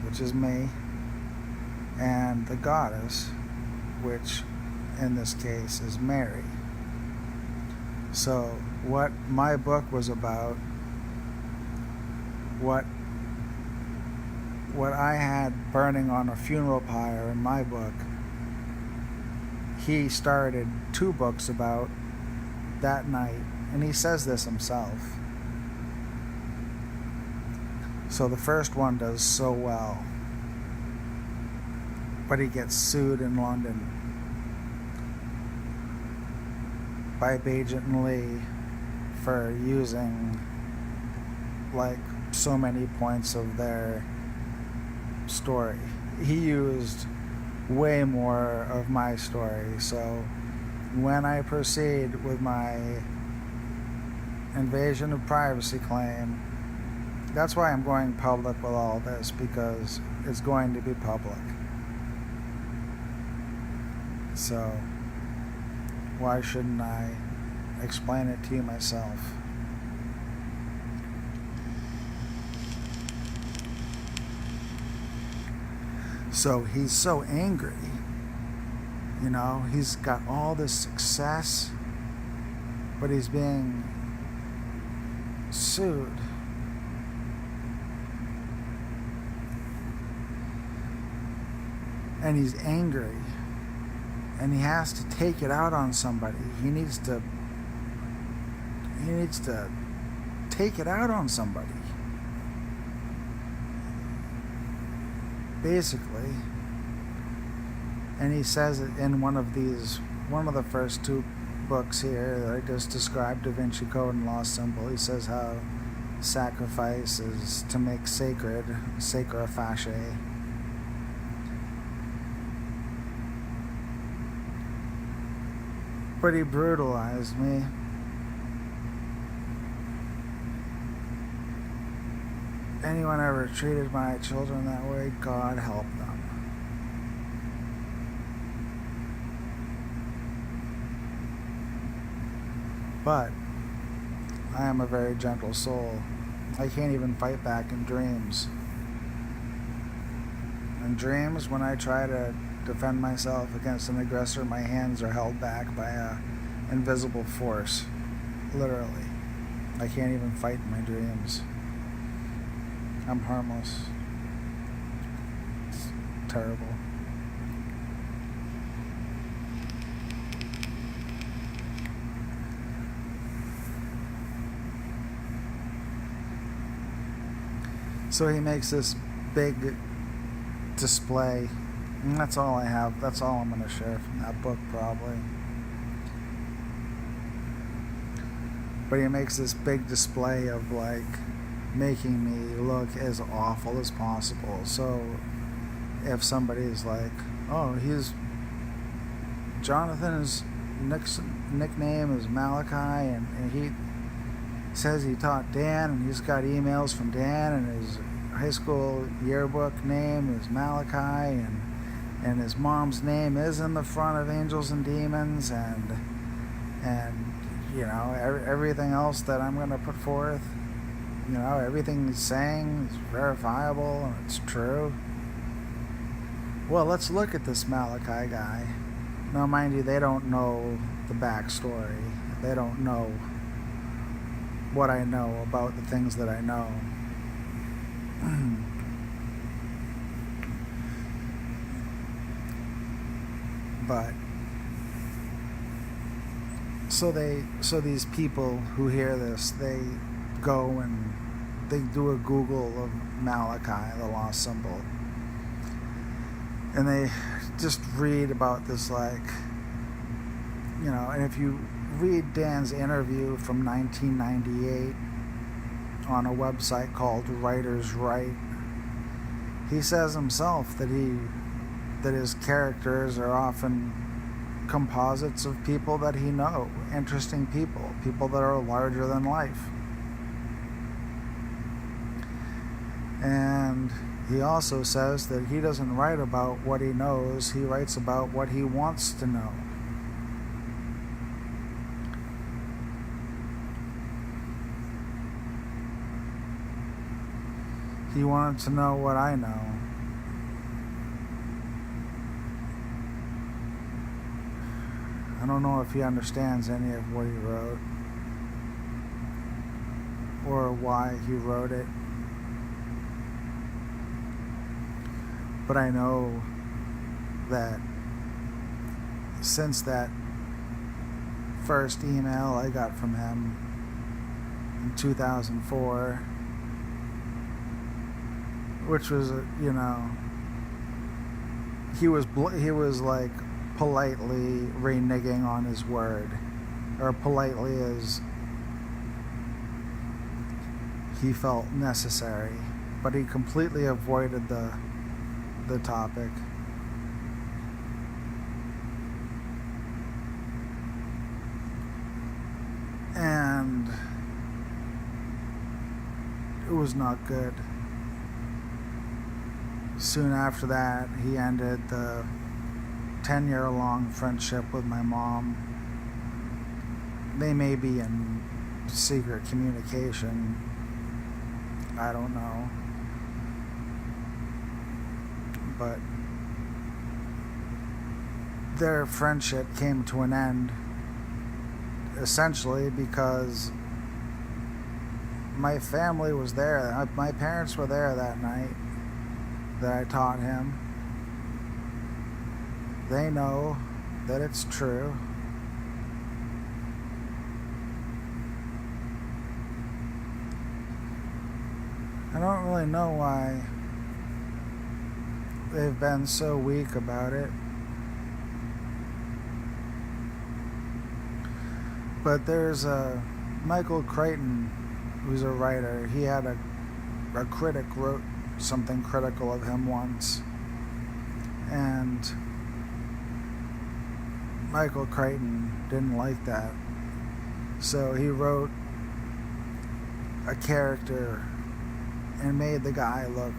which is me, and the goddess, which in this case is Mary. So what my book was about, what I had burning on a funeral pyre in my book, he started 2 books about that night, and he says this himself. So the first one does so well, but he gets sued in London by Bajent and Lee for using so many points of their story. He used way more of my story. So when I proceed with my invasion of privacy claim, that's why I'm going public with all this, because it's going to be public. So why shouldn't I explain it to you myself? So he's so angry, he's got all this success, but he's being sued. And he's angry, and he has to take it out on somebody. He needs to take it out on somebody, basically. And he says it in one of the first 2 books here that I just described, DaVinci Code and Lost Symbol. He says how sacrifice is to make sacred, sacra facie. But he brutalized me. Anyone ever treated my children that way, God help them. But I am a very gentle soul. I can't even fight back in dreams. In dreams, when I try to defend myself against an aggressor, my hands are held back by a invisible force. Literally. I can't even fight in my dreams. I'm harmless. It's terrible. So he makes this big display, and that's all I have. That's all I'm going to share from that book, probably. But he makes this big display of like making me look as awful as possible. So if somebody's like, oh, Jonathan's nickname is Malachi, and he says he taught Dan, and he's got emails from Dan, and his high school yearbook name is Malachi, and his mom's name is in the front of Angels and Demons, and you know, everything else that I'm going to put forth, you know, everything he's saying is verifiable and it's true. Well, let's look at this Malachi guy. Now, mind you, they don't know the backstory. They don't know what I know about the things that I know. But so these people who hear this, they go and they do a Google of Malachi, the lost symbol, and they just read about this, like, you know, and if you read Dan's interview from 1998 on a website called Writers Write, he says himself that his characters are often composites of people that he knows, interesting people that are larger than life. And he also says that he doesn't write about what he knows, he writes about what he wants to know. He wanted to know what I know. I don't know if he understands any of what he wrote or why he wrote it. But I know that since that first email I got from him in 2004, which was, you know, he was like politely reneging on his word, or politely as he felt necessary, but he completely avoided the topic. And it was not good. Soon after that, he ended the 10-year-long friendship with my mom. They may be in secret communication. I don't know. But their friendship came to an end essentially because my family was there. My parents were there that night that I taught him. They know that it's true. I don't really know why they've been so weak about it. But there's a Michael Crichton who's a writer, he had a critic wrote something critical of him once, and Michael Crichton didn't like that, so he wrote a character and made the guy look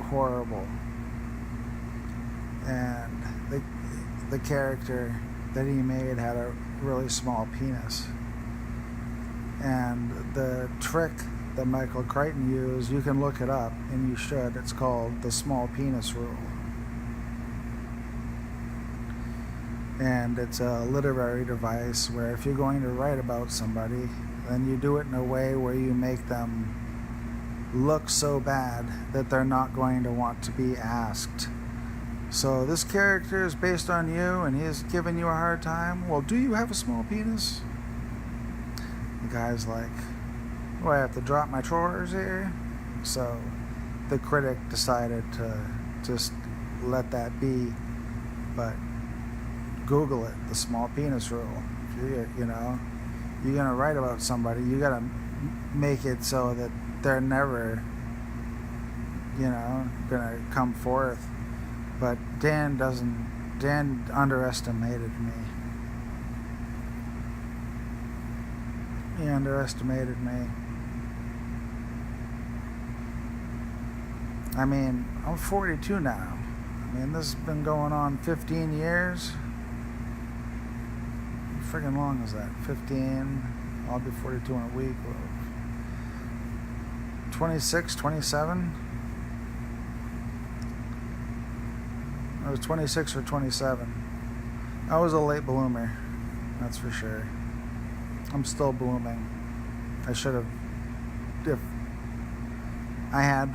horrible, and the character that he made had a really small penis. And the trick that Michael Crichton used, you can look it up, and you should, it's called the small penis rule. And it's a literary device where if you're going to write about somebody, then you do it in a way where you make them look so bad that they're not going to want to be asked. So this character is based on you, and he's giving you a hard time. Well, do you have a small penis? The guy's like, do I have to drop my drawers here? So the critic decided to just let that be. But Google it, the small penis rule. You're gonna write about somebody, you gotta make it so that they're never, gonna come forth. But Dan underestimated me. He underestimated me. I mean, I'm 42 now. I mean, this has been going on 15 years. How friggin' long is that? 15. I'll be 42 in a week. 26, 27. I was 26 or 27. I was a late bloomer, that's for sure. I'm still blooming. I should have, if I had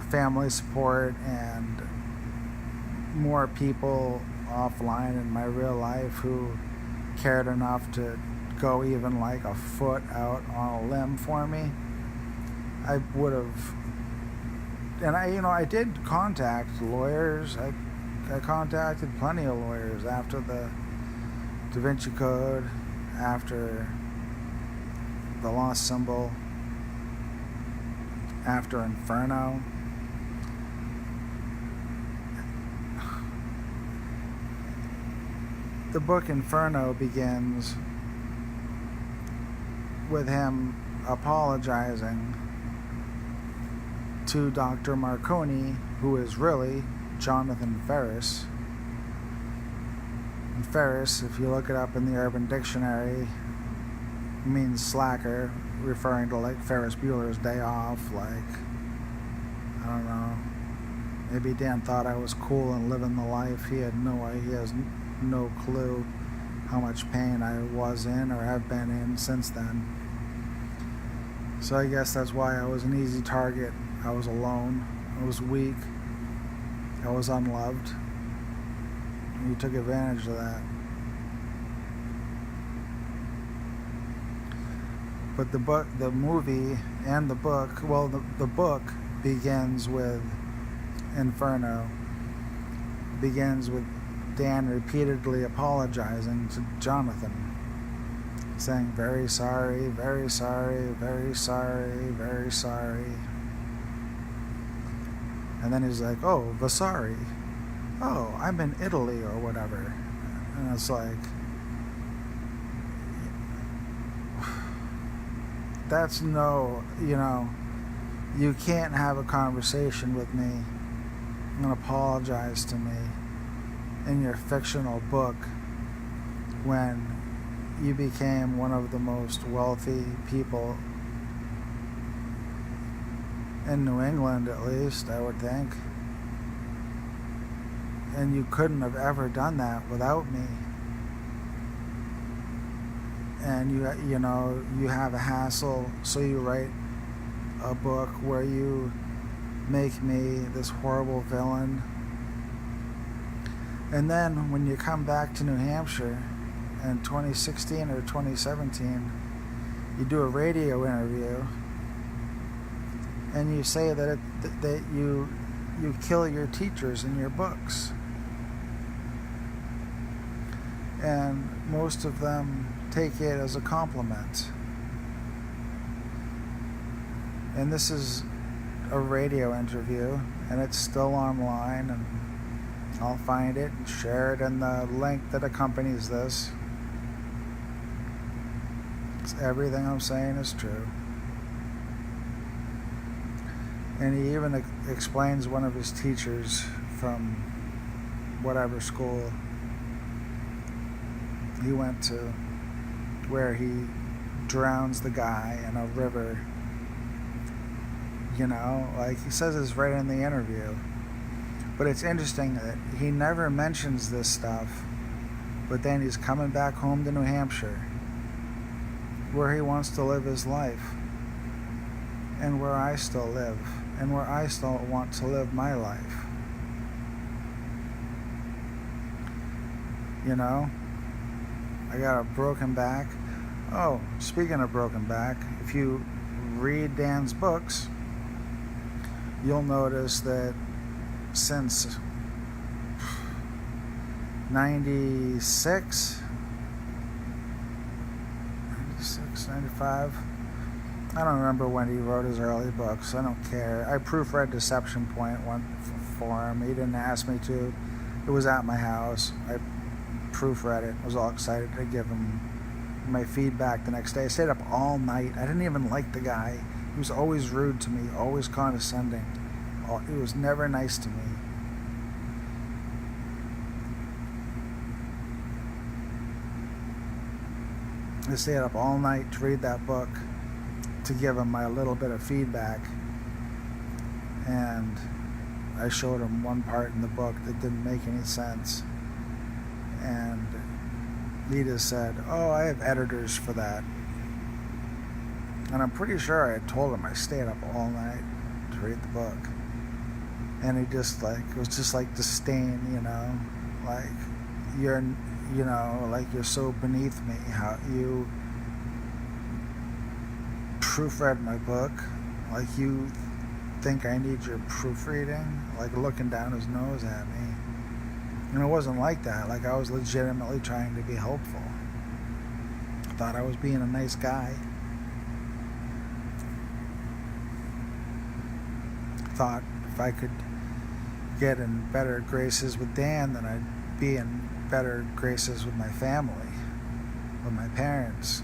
family support and more people offline in my real life who cared enough to go even like a foot out on a limb for me, I would have. And I did contact lawyers. I contacted plenty of lawyers after the DaVinci Code, after the Lost Symbol, after Inferno. The book Inferno begins with him apologizing to Dr. Marconi, who is really Jonathan Ferris. And Ferris, if you look it up in the Urban Dictionary, means slacker, referring to like Ferris Bueller's Day Off. Like, I don't know, maybe Dan thought I was cool and living the life. He has no clue how much pain I was in or have been in since then. So I guess that's why I was an easy target. I was alone, I was weak, I was unloved, and you took advantage of that. But the movie and the book, well, the book begins with Inferno, begins with Dan repeatedly apologizing to Jonathan, saying very sorry, very sorry, very sorry, very sorry. And then he's like, oh, Vasari. Oh, I'm in Italy or whatever. And it's like, that's you can't have a conversation with me and apologize to me in your fictional book when you became one of the most wealthy people in New England, at least, I would think. And you couldn't have ever done that without me. And you have a hassle, so you write a book where you make me this horrible villain. And then when you come back to New Hampshire in 2016 or 2017, you do a radio interview and you say that you kill your teachers in your books. And most of them take it as a compliment. And this is a radio interview, and it's still online, and I'll find it and share it in the link that accompanies this. Everything I'm saying is true. And he even explains one of his teachers from whatever school he went to, where he drowns the guy in a river. You know, like he says it's right in the interview. But it's interesting that he never mentions this stuff, but then he's coming back home to New Hampshire, where he wants to live his life, and where I still live, and where I still want to live my life. You know, I got a broken back. Oh, speaking of broken back, if you read Dan's books, you'll notice that since 96, 95, I don't remember when he wrote his early books. I don't care. I proofread Deception Point one for him. He didn't ask me to. It was at my house. I proofread it. I was all excited to give him my feedback the next day. I stayed up all night. I didn't even like the guy. He was always rude to me, always condescending. He was never nice to me. I stayed up all night to read that book, to give him my little bit of feedback. And I showed him one part in the book that didn't make any sense. And he just said, "Oh, I have editors for that." And I'm pretty sure I had told him I stayed up all night to read the book. And he just it was just like disdain, you know, like you're so beneath me, how you proofread my book, like you think I need your proofreading, like looking down his nose at me. And it wasn't like that. Like I was legitimately trying to be helpful. I thought I was being a nice guy. Thought if I could get in better graces with Dan, then I'd be in better graces with my family, with my parents,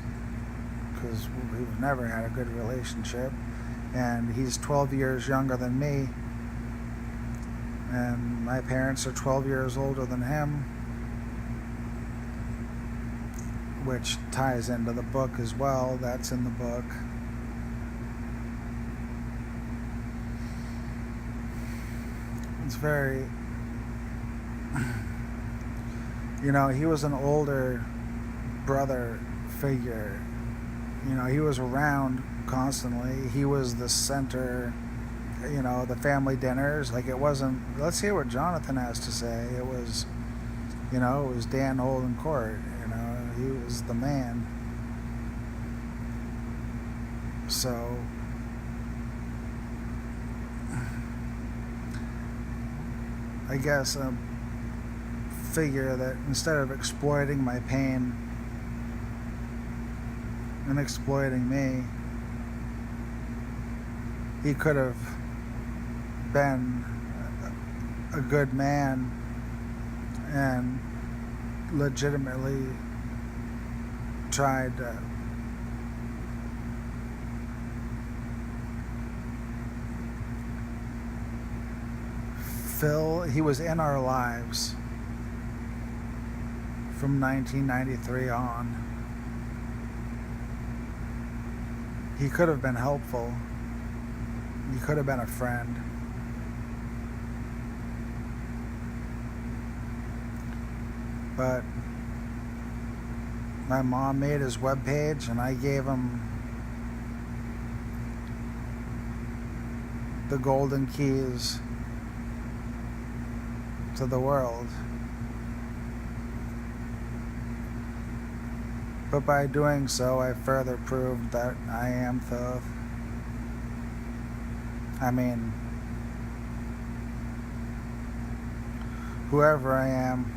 because we've never had a good relationship. And he's 12 years younger than me, and my parents are 12 years older than him, which ties into the book as well. That's in the book. It's very, you know, he was an older brother figure. You know, he was around constantly. He was the center, you know, the family dinners. Like it wasn't, let's hear what Jonathan has to say. It was, you know, it was Dan holding court. You know, he was the man. So I guess a figure that instead of exploiting my pain and exploiting me, he could have been a good man and legitimately tried to he was in our lives from 1993 on. He could have been helpful. He could have been a friend. But my mom made his webpage and I gave him the golden keys to the world. But by doing so, I further proved that I am filth. I mean, whoever I am,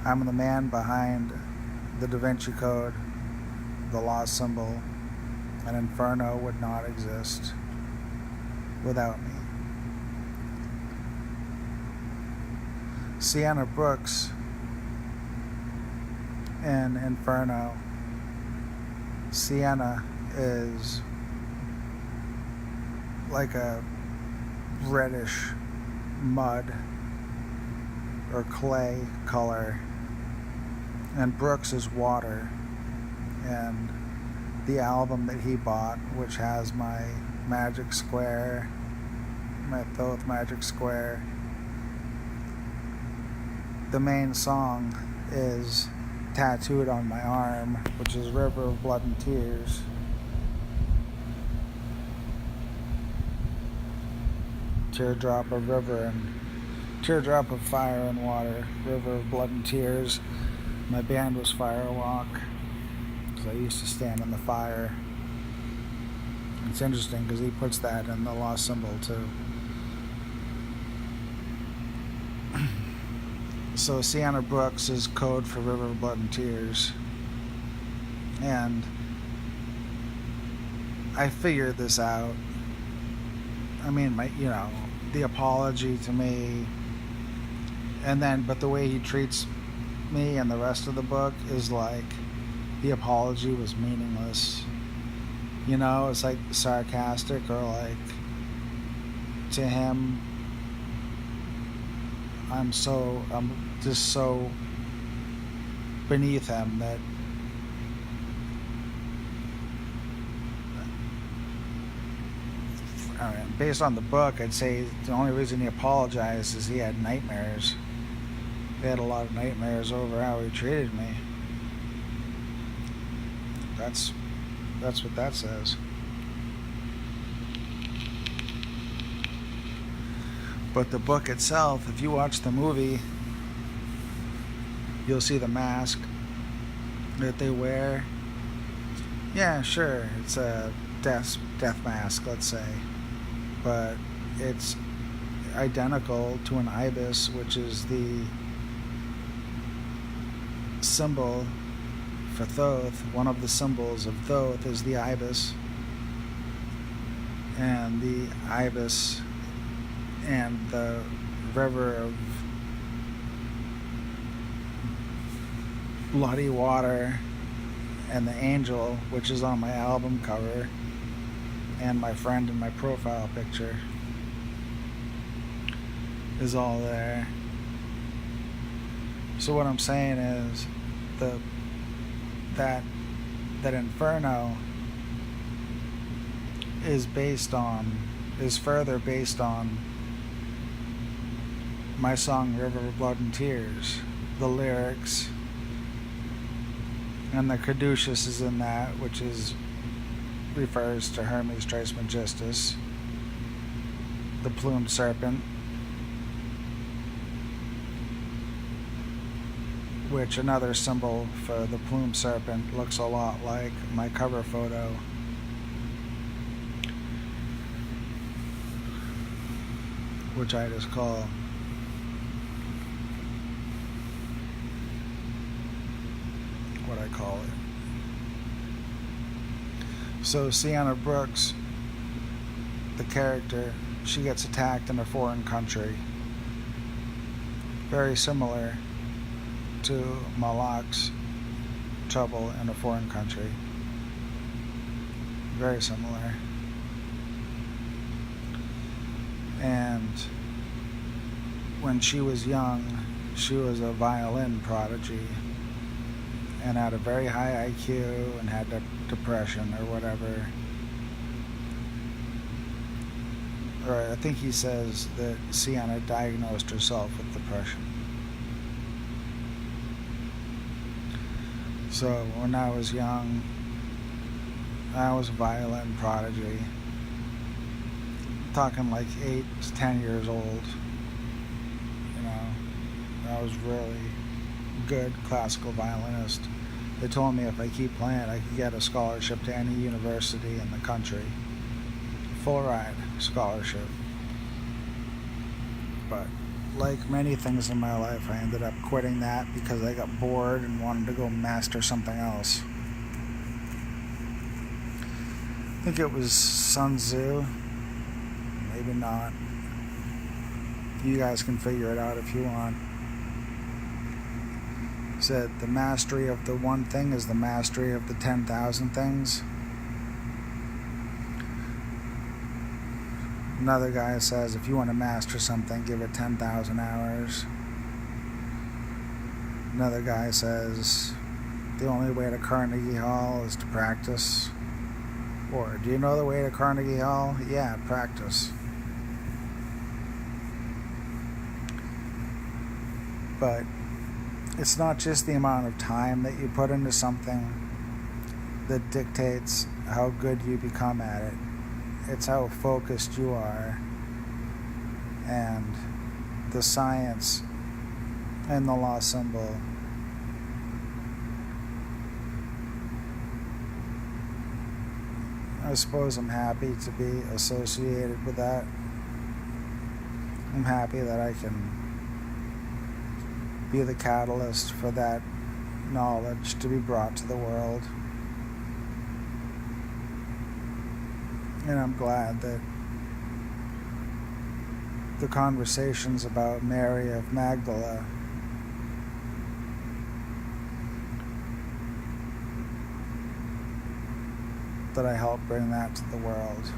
I'm the man behind the DaVinci Code, the lost symbol, and Inferno would not exist without me. Sienna Brooks in Inferno, Sienna is like a reddish mud or clay color, and Brooks is water. And the album that he bought, which has my Magic Square, my Thoth Magic Square, the main song is tattooed on my arm, which is River of Blood and Tears. Teardrop of river and teardrop of fire and water, river of blood and tears. My band was Firewalk, because I used to stand in the fire. It's interesting because he puts that in the lost symbol too. So Sienna Brooks is code for River of Blood and Tears. And I figured this out. I mean, the apology to me, but the way he treats me and the rest of the book is like the apology was meaningless. It's like sarcastic, or like to him, I'm just so beneath him that based on the book, I'd say the only reason he apologized is he had nightmares. He had a lot of nightmares over how he treated me. That's what that says. But the book itself, if you watch the movie, you'll see the mask that they wear. Yeah, sure, it's a death mask, let's say. But it's identical to an ibis, which is the symbol for Thoth. One of the symbols of Thoth is the ibis. And the ibis and the river of bloody water and the angel, which is on my album cover, and my friend in my profile picture, is all there. So what I'm saying is that Inferno is further based on my song River of Blood and Tears. The lyrics and the caduceus is in that, which refers to Hermes Trismegistus, the plumed serpent, which another symbol for the plumed serpent looks a lot like my cover photo. Which I just call what I call it. So Sienna Brooks, the character, she gets attacked in a foreign country. Very similar to Malak's trouble in a foreign country. Very similar. And when she was young, she was a violin prodigy and had a very high IQ and had depression or whatever. Or I think he says that Sienna diagnosed herself with depression. So when I was young, I was a violin prodigy. Talking like 8 to 10 years old. I was really good classical violinist. They told me if I keep playing, I could get a scholarship to any university in the country. Full ride scholarship. But like many things in my life, I ended up quitting that because I got bored and wanted to go master something else. think it was Sun Tzu. Maybe not. You guys can figure it out if you want. He said the mastery of the one thing is the mastery of the 10,000 things. Another guy says if you want to master something, give it 10,000 hours. Another guy says the only way to Carnegie Hall is to practice. Or, do you know the way to Carnegie Hall? Yeah, practice. But it's not just the amount of time that you put into something that dictates how good you become at it. It's how focused you are, and the science and the law symbol. I suppose I'm happy to be associated with that. I'm happy that I can be the catalyst for that knowledge to be brought to the world. And I'm glad that the conversations about Mary of Magdala that I helped bring that to the world.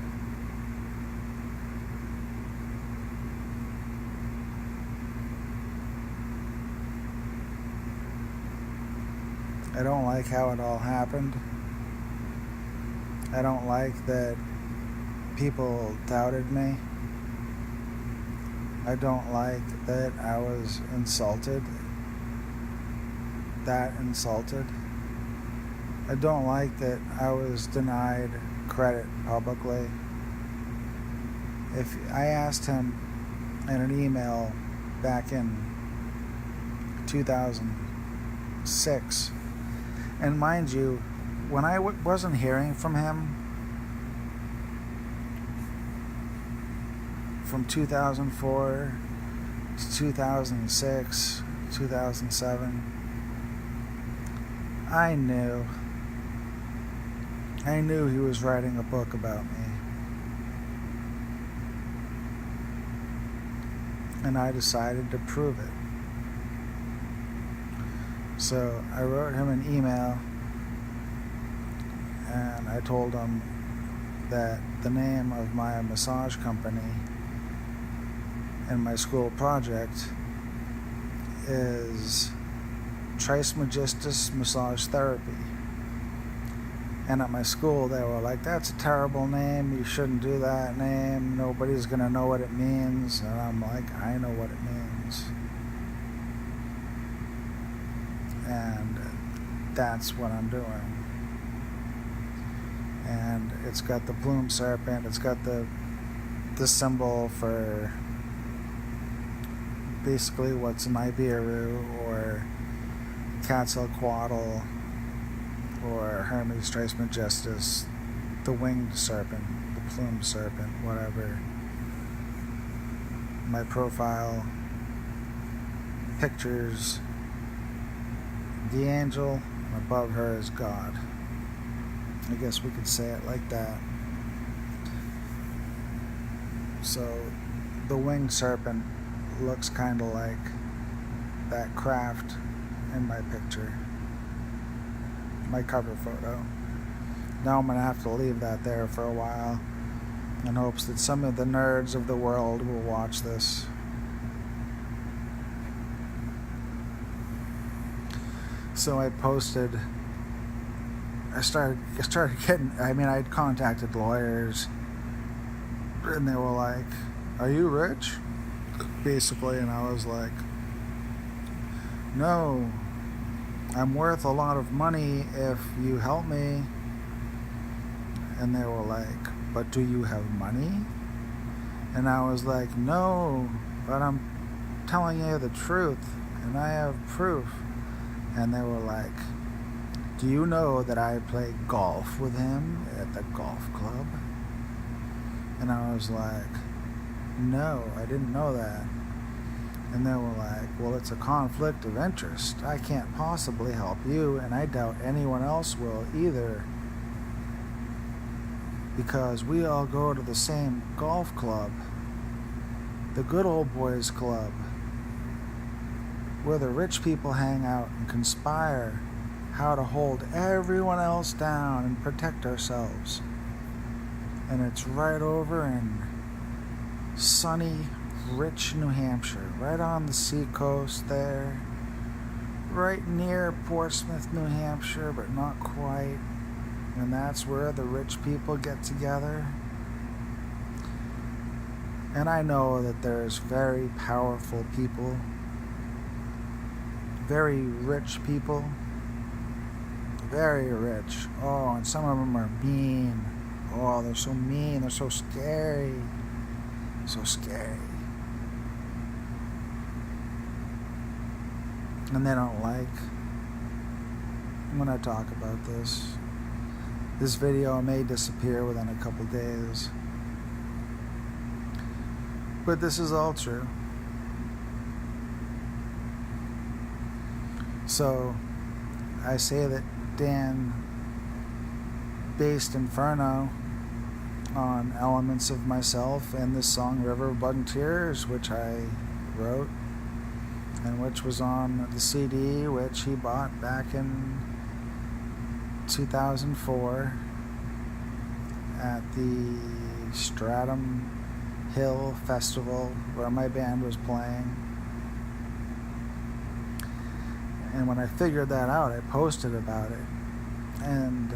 I don't like how it all happened. I don't like that people doubted me. I don't like that I was insulted. I don't like that I was denied credit publicly. If I asked him in an email back in 2006, and mind you, when I wasn't hearing from him from 2004 to 2006, 2007, I knew he was writing a book about me. And I decided to prove it. So I wrote him an email, and I told him that the name of my massage company and my school project is Trismegistus Massage Therapy. And at my school they were like, that's a terrible name, you shouldn't do that name, nobody's gonna know what it means. And I'm like, I know what it means. And that's what I'm doing. And it's got the plume serpent, it's got the symbol for basically what's an Ibiru or Quetzalcoatl or Hermes Trismegistus, the winged serpent, the plumed serpent, whatever. My profile pictures the angel, and above her is God. I guess we could say it like that. So the winged serpent looks kind of like that craft in my picture, my cover photo. Now I'm going to have to leave that there for a while in hopes that some of the nerds of the world will watch this. So I started getting, I'd contacted lawyers, and they were like, are you rich? Basically, and I was like, no, I'm worth a lot of money if you help me. And they were like, but do you have money? And I was like, no, but I'm telling you the truth, and I have proof. And they were like, do you know that I play golf with him at the golf club? And I was like, no, I didn't know that. And they were like, well, it's a conflict of interest. I can't possibly help you, and I doubt anyone else will either. because we all go to the same golf club, the Good Old Boys Club, where the rich people hang out and conspire how to hold everyone else down and protect ourselves. And it's right over in sunny, rich New Hampshire, right on the seacoast there, right near Portsmouth, New Hampshire, but not quite. And that's where the rich people get together. And I know that there's very powerful people, very rich people, very rich. Oh, and some of them are mean. Oh, they're so mean. They're so scary. So scary. And they don't like when I talk about this. This video may disappear within a couple days. But this is all true. So, I say that Dan based INFERNO on elements of myself and this song River of Blood and Tears, which I wrote and which was on the CD which he bought back in 2004 at the Stratham Hill Festival where my band was playing. And when I figured that out, I posted about it. And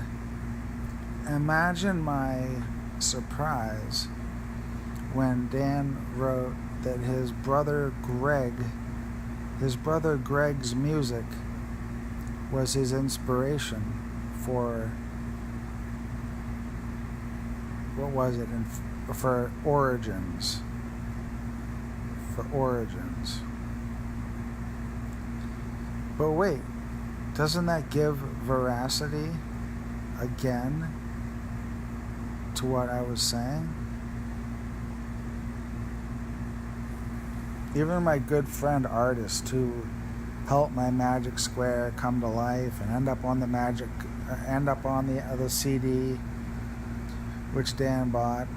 imagine my surprise when Dan wrote that his brother Greg's music was his inspiration for, what was it, for Origins. But wait, doesn't that give veracity again to what I was saying? Even my good friend artist who helped my Magic Square come to life and end up on the CD which Dan bought,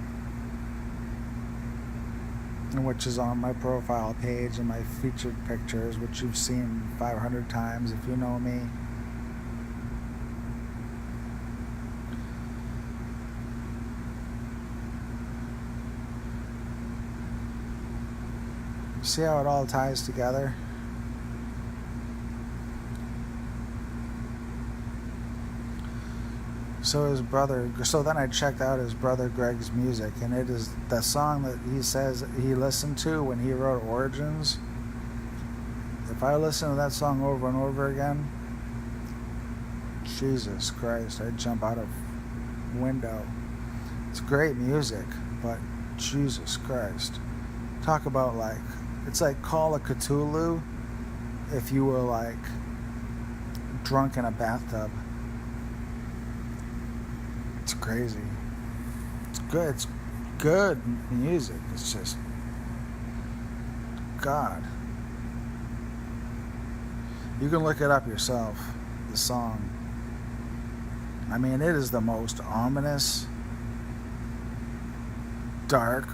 and which is on my profile page and my featured pictures, which you've seen 500 times if you know me. See how it all ties together? So then I checked out his brother Greg's music, and it is the song that he says he listened to when he wrote Origins. If I listen to that song over and over again, Jesus Christ, I'd jump out of window. It's great music, but Jesus Christ. Talk about it's like Call of Cthulhu if you were drunk in a bathtub. It's crazy. It's good. It's good music. It's just God. You can look it up yourself, the song. I mean, it is the most ominous, dark,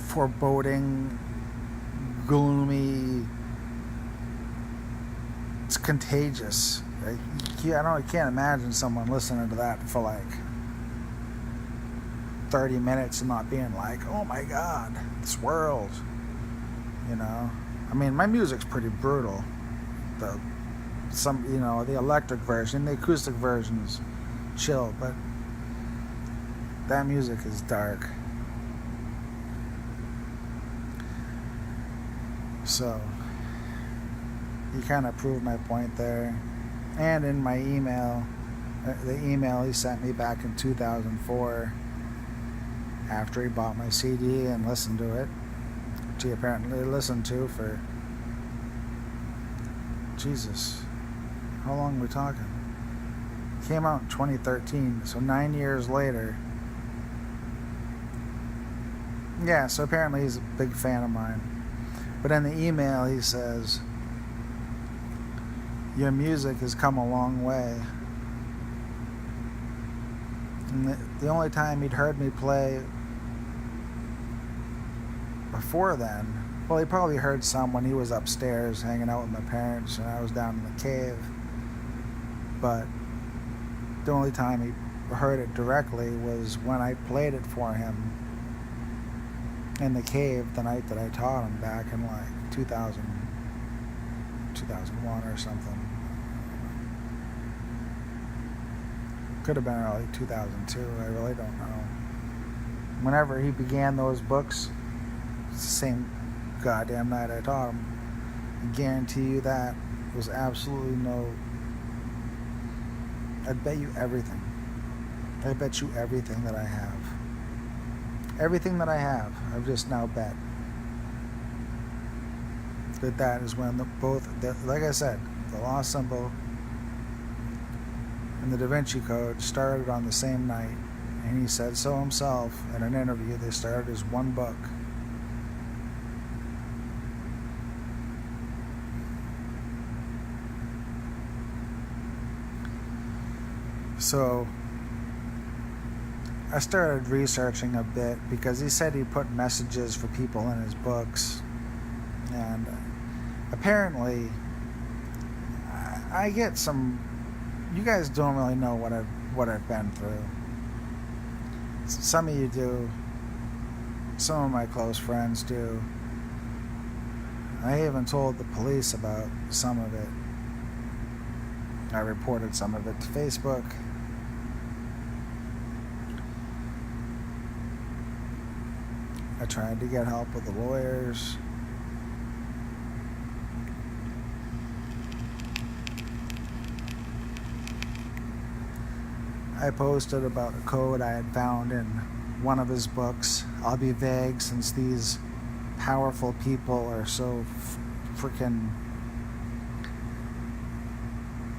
foreboding, gloomy. It's contagious. I can't imagine someone listening to that for 30 minutes and not being like, oh my God, this world, I mean, my music's pretty brutal. The electric version, the acoustic version's chill, but that music is dark. So, you kind of proved my point there. And in my email, the email he sent me back in 2004, after he bought my CD and listened to it, which he apparently listened to for, Jesus, how long are we talking? It came out in 2013, so 9 years later. Yeah, so apparently he's a big fan of mine. But in the email he says, your music has come a long way. And the only time he'd heard me play before then, well, he probably heard some when he was upstairs hanging out with my parents and I was down in the cave. But the only time he heard it directly was when I played it for him in the cave the night that I taught him back in like 2001 or something. Could have been early 2002, I really don't know. Whenever he began those books, it's the same goddamn night I taught him. I guarantee you that was absolutely no... I'd bet you everything. I bet you everything that I have. Everything that I have, I've just now bet that is when like I said, the lost symbol and the DaVinci Code started on the same night. And he said so himself in an interview. They started as one book. So I started researching a bit because he said he put messages for people in his books, and apparently I get some... You guys don't really know what I've been through. Some of you do. Some of my close friends do. I even told the police about some of it. I reported some of it to Facebook. I tried to get help with the lawyers. I posted about a code I had found in one of his books. I'll be vague since these powerful people are so freaking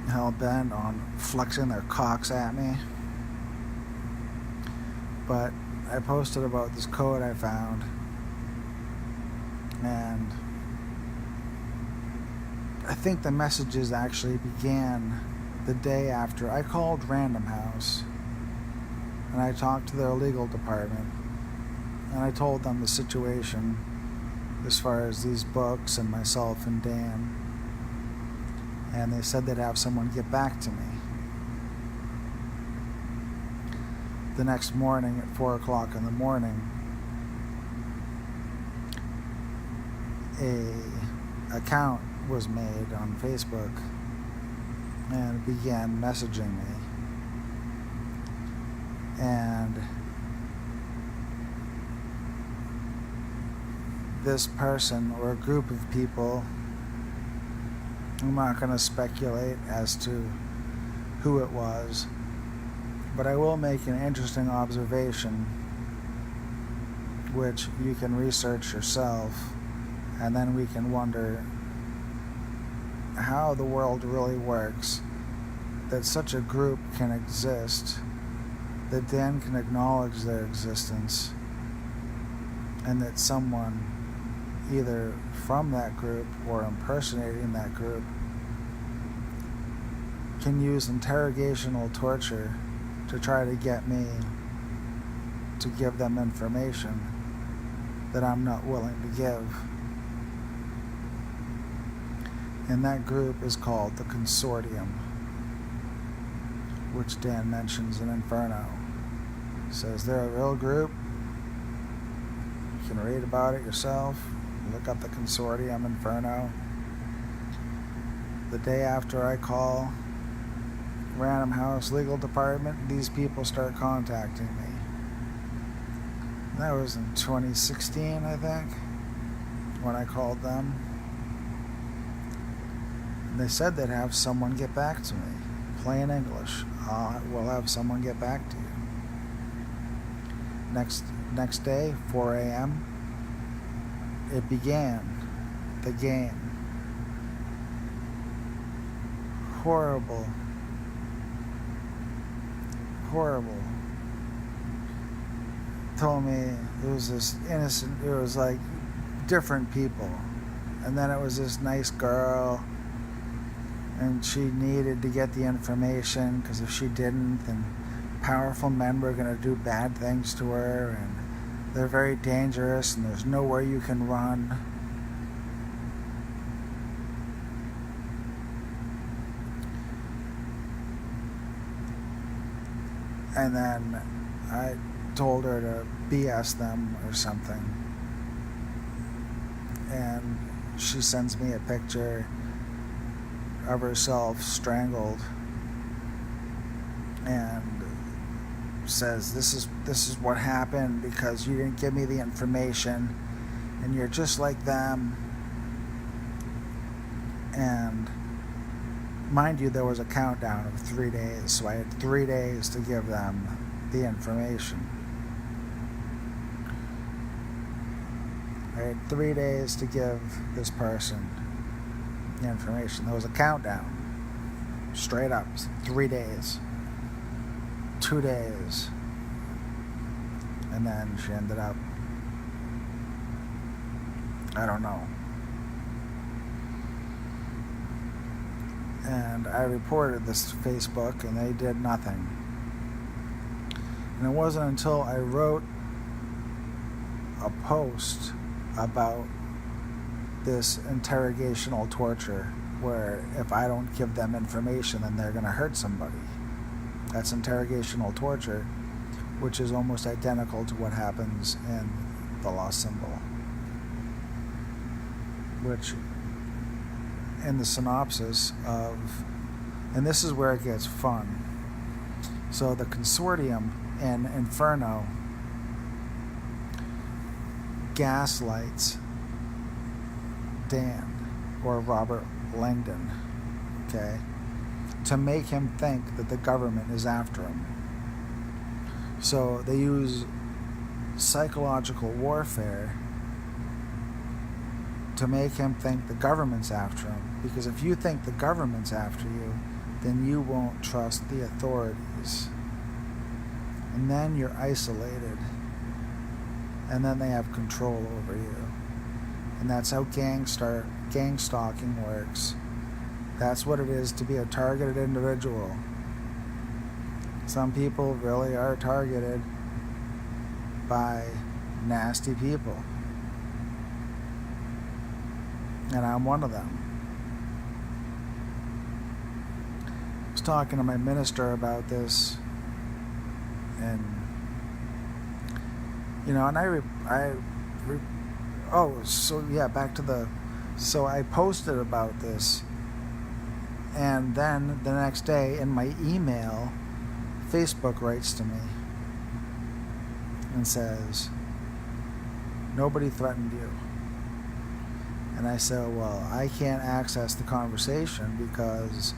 hell-bent on flexing their cocks at me. But I posted about this code I found, and I think the messages actually began the day after I called Random House and I talked to their legal department and I told them the situation as far as these books and myself and Dan, and they said they'd have someone get back to me. The next morning at 4 o'clock in the morning, a account was made on Facebook and began messaging me. And this person or a group of people, I'm not going to speculate as to who it was, but I will make an interesting observation which you can research yourself, and then we can wonder how the world really works, that such a group can exist, that Dan can acknowledge their existence, and that someone either from that group or impersonating that group can use interrogational torture to try to get me to give them information that I'm not willing to give. And that group is called the Consortium, which Dan mentions in Inferno. He says they're a real group. You can read about it yourself. Look up the Consortium Inferno. The day after I call Random House Legal Department, these people start contacting me. That was in 2016, I think, when I called them. And they said they'd have someone get back to me. Plain English. We'll have someone get back to you. Next day, 4 a.m., it began. The game. Horrible. Told me it was this innocent, it was like different people, and then it was this nice girl, and she needed to get the information because if she didn't, then powerful men were going to do bad things to her, and they're very dangerous, and there's nowhere you can run. And then I told her to BS them or something. And she sends me a picture of herself strangled and says, this is what happened because you didn't give me the information and you're just like them. And mind you, there was a countdown of 3 days, so I had 3 days to give them the information. I had 3 days to give this person the information. There was a countdown, straight up, 3 days, 2 days, and then she ended up, I don't know. And I reported this to Facebook, and they did nothing. And it wasn't until I wrote a post about this interrogational torture where if I don't give them information, then they're going to hurt somebody. That's interrogational torture, which is almost identical to what happens in the lost symbol. Which, in the synopsis of, and this is where it gets fun. So the consortium in INFERNO gaslights Dan, or Robert Langdon, okay, to make him think that the government is after him. So they use psychological warfare to make him think the government's after him. Because if you think the government's after you, then you won't trust the authorities. And then you're isolated. And then they have control over you. And that's how gang stalking works. That's what it is to be a targeted individual. Some people really are targeted by nasty people. And I'm one of them. I was talking to my minister about this, and and so I posted about this, and then the next day in my email, Facebook writes to me and says, nobody threatened you. And I said, well, I can't access the conversation because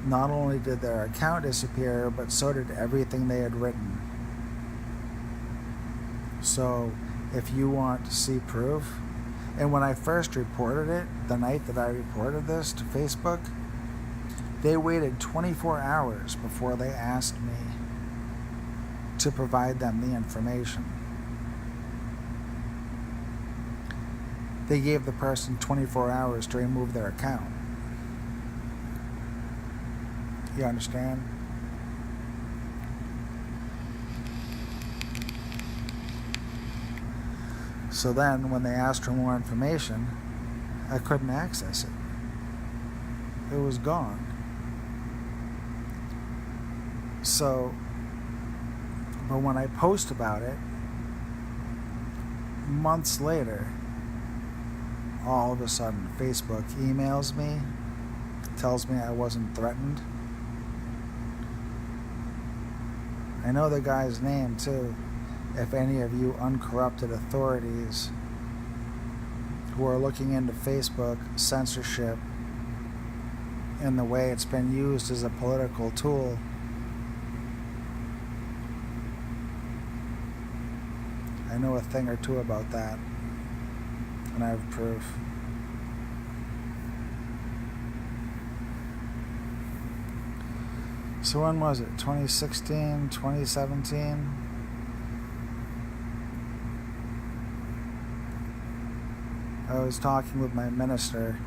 not only did their account disappear, but so did everything they had written. So if you want to see proof, and when I first reported it, the night that I reported this to Facebook, they waited 24 hours before they asked me to provide them the information. They gave the person 24 hours to remove their account. You understand? So then, when they asked for more information, I couldn't access it. It was gone. So, but when I post about it, months later, all of a sudden, Facebook emails me, tells me I wasn't threatened. I know the guy's name, too. If any of you uncorrupted authorities who are looking into Facebook censorship and the way it's been used as a political tool, I know a thing or two about that. And I have proof. So when was it? 2016, 2017? I was talking with my minister,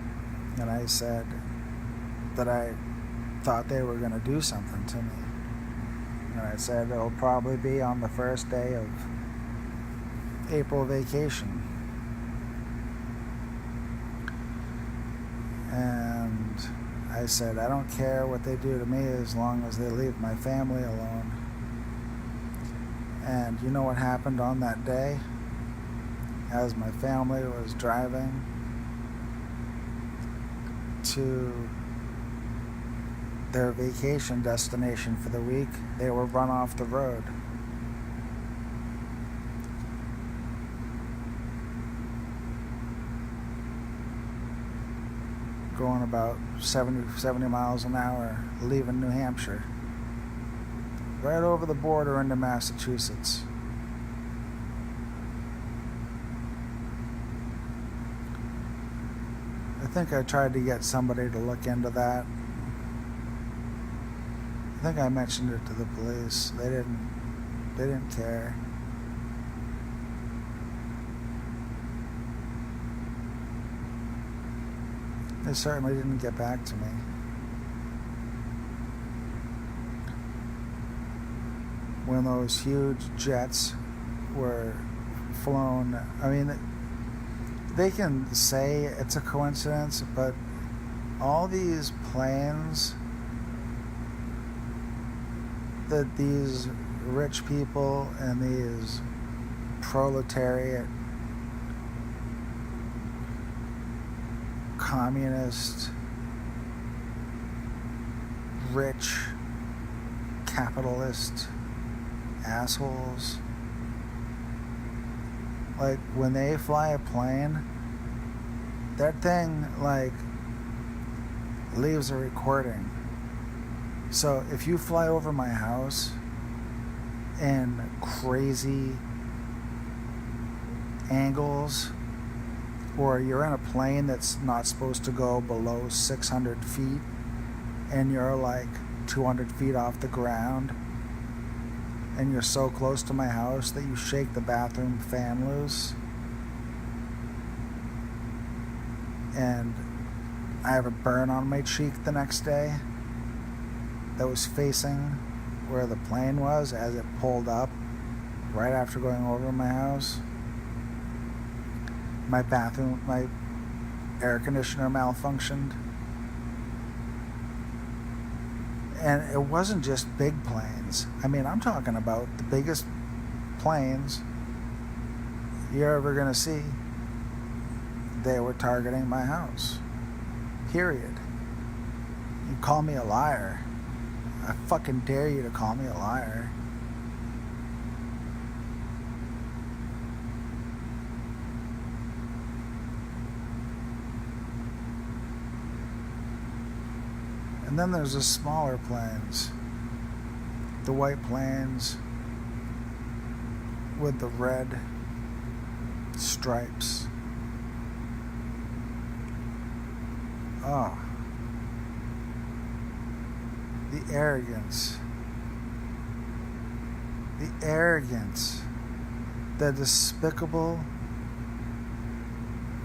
and I said that I thought they were going to do something to me. And I said it'll probably be on the first day of April vacation. And I said, I don't care what they do to me as long as they leave my family alone. And you know what happened on that day? As my family was driving to their vacation destination for the week, they were run off the road. Going about 70 miles an hour, leaving New Hampshire, right over the border into Massachusetts. I think I tried to get somebody to look into that. I think I mentioned it to the police. They didn't care. They certainly didn't get back to me. When those huge jets were flown, I mean, they can say it's a coincidence, but all these planes that these rich people and these proletariat communist rich capitalist assholes, like when they fly a plane, that thing like leaves a recording. So if you fly over my house in crazy angles, or you're in a plane that's not supposed to go below 600 feet and you're like 200 feet off the ground and you're so close to my house that you shake the bathroom fan loose, and I have a burn on my cheek the next day that was facing where the plane was as it pulled up right after going over my house. My bathroom, my air conditioner malfunctioned. And it wasn't just big planes. I mean, I'm talking about the biggest planes you're ever going to see. They were targeting my house. Period. You call me a liar. I fucking dare you to call me a liar. And then there's the smaller planes. The white planes with the red stripes. Oh. The arrogance. The arrogance. The despicable,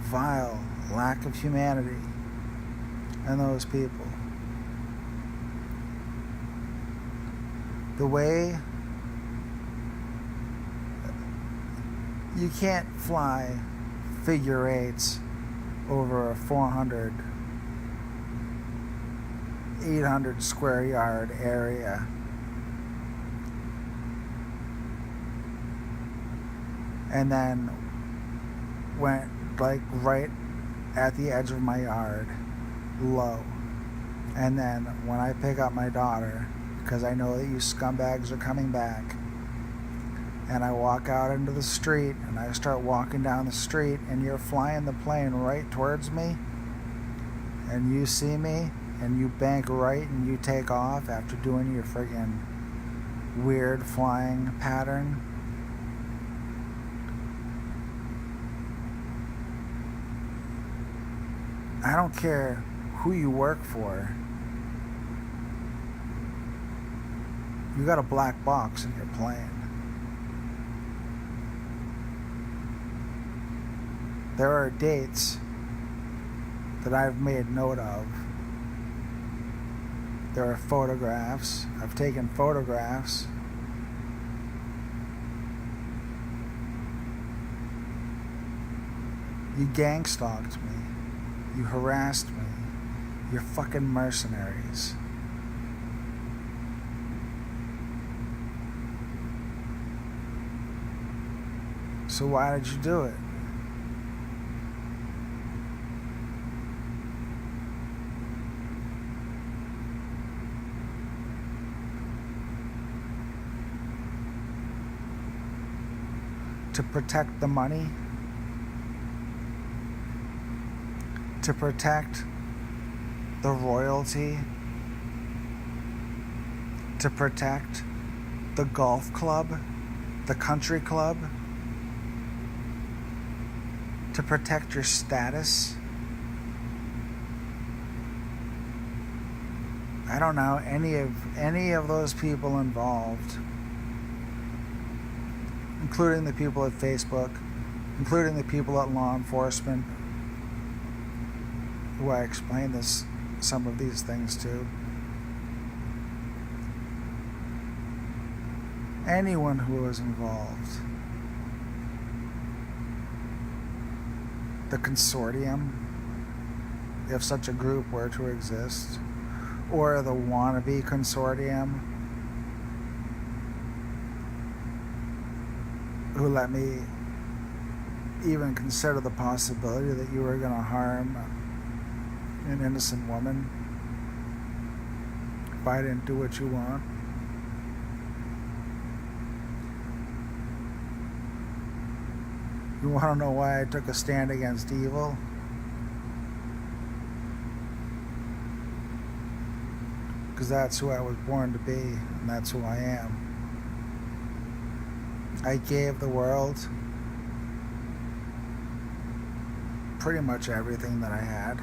vile lack of humanity in those people. The way you can't fly figure eights over a 400, 800 square yard area. And then went like right at the edge of my yard, low. And then when I pick up my daughter, because I know that you scumbags are coming back, and I walk out into the street and I start walking down the street and you're flying the plane right towards me and you see me and you bank right and you take off after doing your friggin' weird flying pattern. I don't care who you work for. You got a black box in your plane. There are dates that I've made note of. There are photographs. I've taken photographs You gang stalked me. You harassed me. You're fucking mercenaries. So why did you do it? To protect the money? To protect the royalty? To protect the golf club? The country club? To protect your status? I don't know any of those people involved, including the people at Facebook, including the people at law enforcement, who I explained some of these things to. Anyone who was involved. The consortium, if such a group were to exist, or the wannabe consortium, who let me even consider the possibility that you were going to harm an innocent woman if I didn't do what you want. You want to know why I took a stand against evil? Because that's who I was born to be, and that's who I am. I gave the world pretty much everything that I had.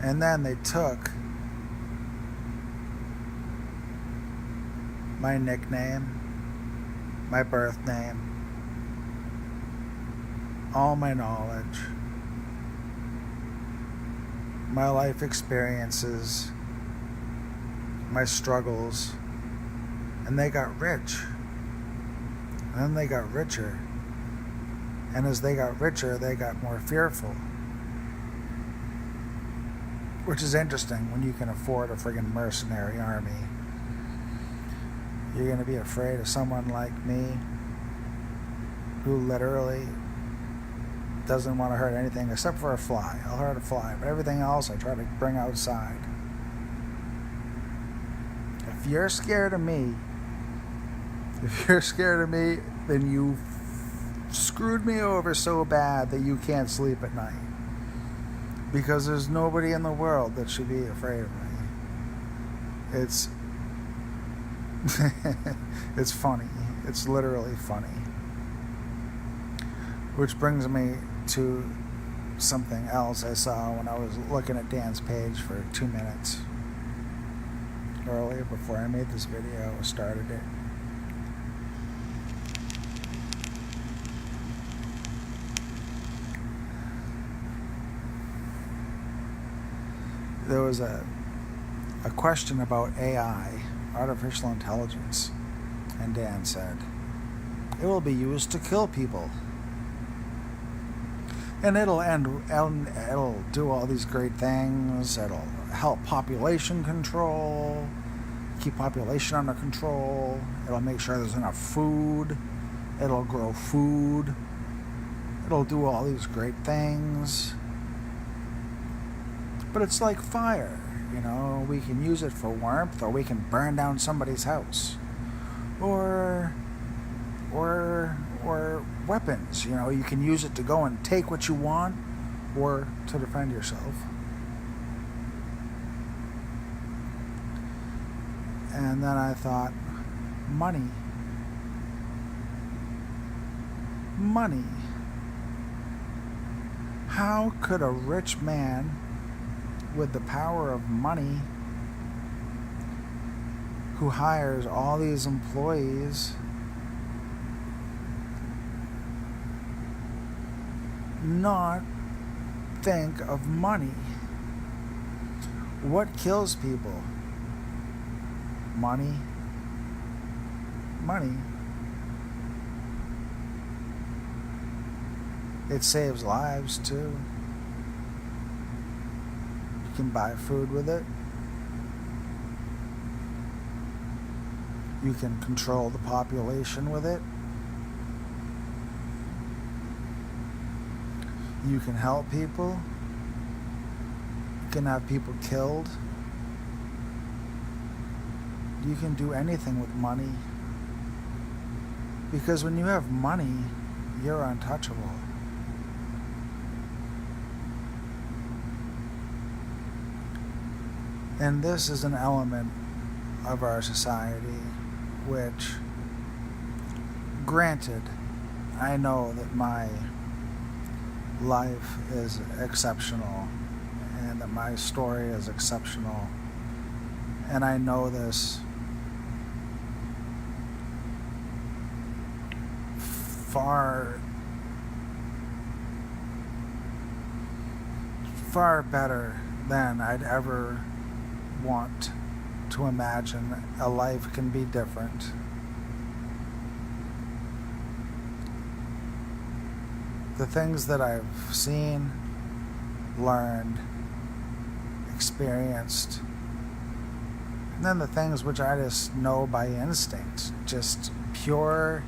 And then they took my nickname, my birth name, all my knowledge, my life experiences, my struggles, and they got rich. And then they got richer. And as they got richer, they got more fearful. Which is interesting when you can afford a friggin' mercenary army. You're going to be afraid of someone like me who literally doesn't want to hurt anything except for a fly. I'll hurt a fly, but everything else I try to bring outside. If you're scared of me, then you screwed me over so bad that you can't sleep at night. Because there's nobody in the world that should be afraid of me. It's it's funny. It's literally funny. Which brings me to something else I saw when I was looking at Dan's page for 2 minutes earlier before I made this video, started it. There was a question about AI, artificial intelligence, and Dan said, it will be used to kill people. And it'll do all these great things. It'll help population control, keep population under control. It'll make sure there's enough food. It'll grow food. It'll do all these great things. But it's like fire, you know. We can use it for warmth, or we can burn down somebody's house. Or weapons, you know. You can use it to go and take what you want, or to defend yourself. And then I thought, money. How could a rich man with the power of money, who hires all these employees, not think of money? What kills people? Money. It saves lives too. You can buy food with it. You can control the population with it. You can help people. You can have people killed. You can do anything with money. Because when you have money, you're untouchable. And this is an element of our society which, granted, I know that my life is exceptional and that my story is exceptional, and I know this far better than I'd ever want to imagine a life can be different. The things that I've seen, learned, experienced, and then the things which I just know by instinct, just pure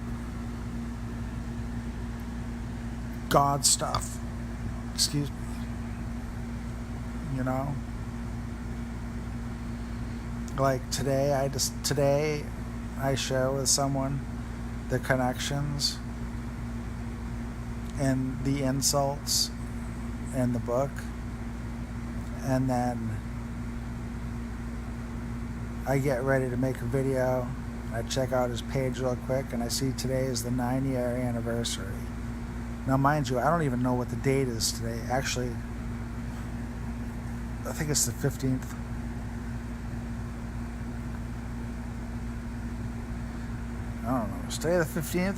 God stuff. Excuse me. You know? Like today I share with someone the connections and the insults in the book, and then I get ready to make a video. I check out his page real quick and I see today is the 9-year anniversary. Now mind you, I don't even know what the date is today. Actually, I think it's the 15th. I don't know. Is today the 15th?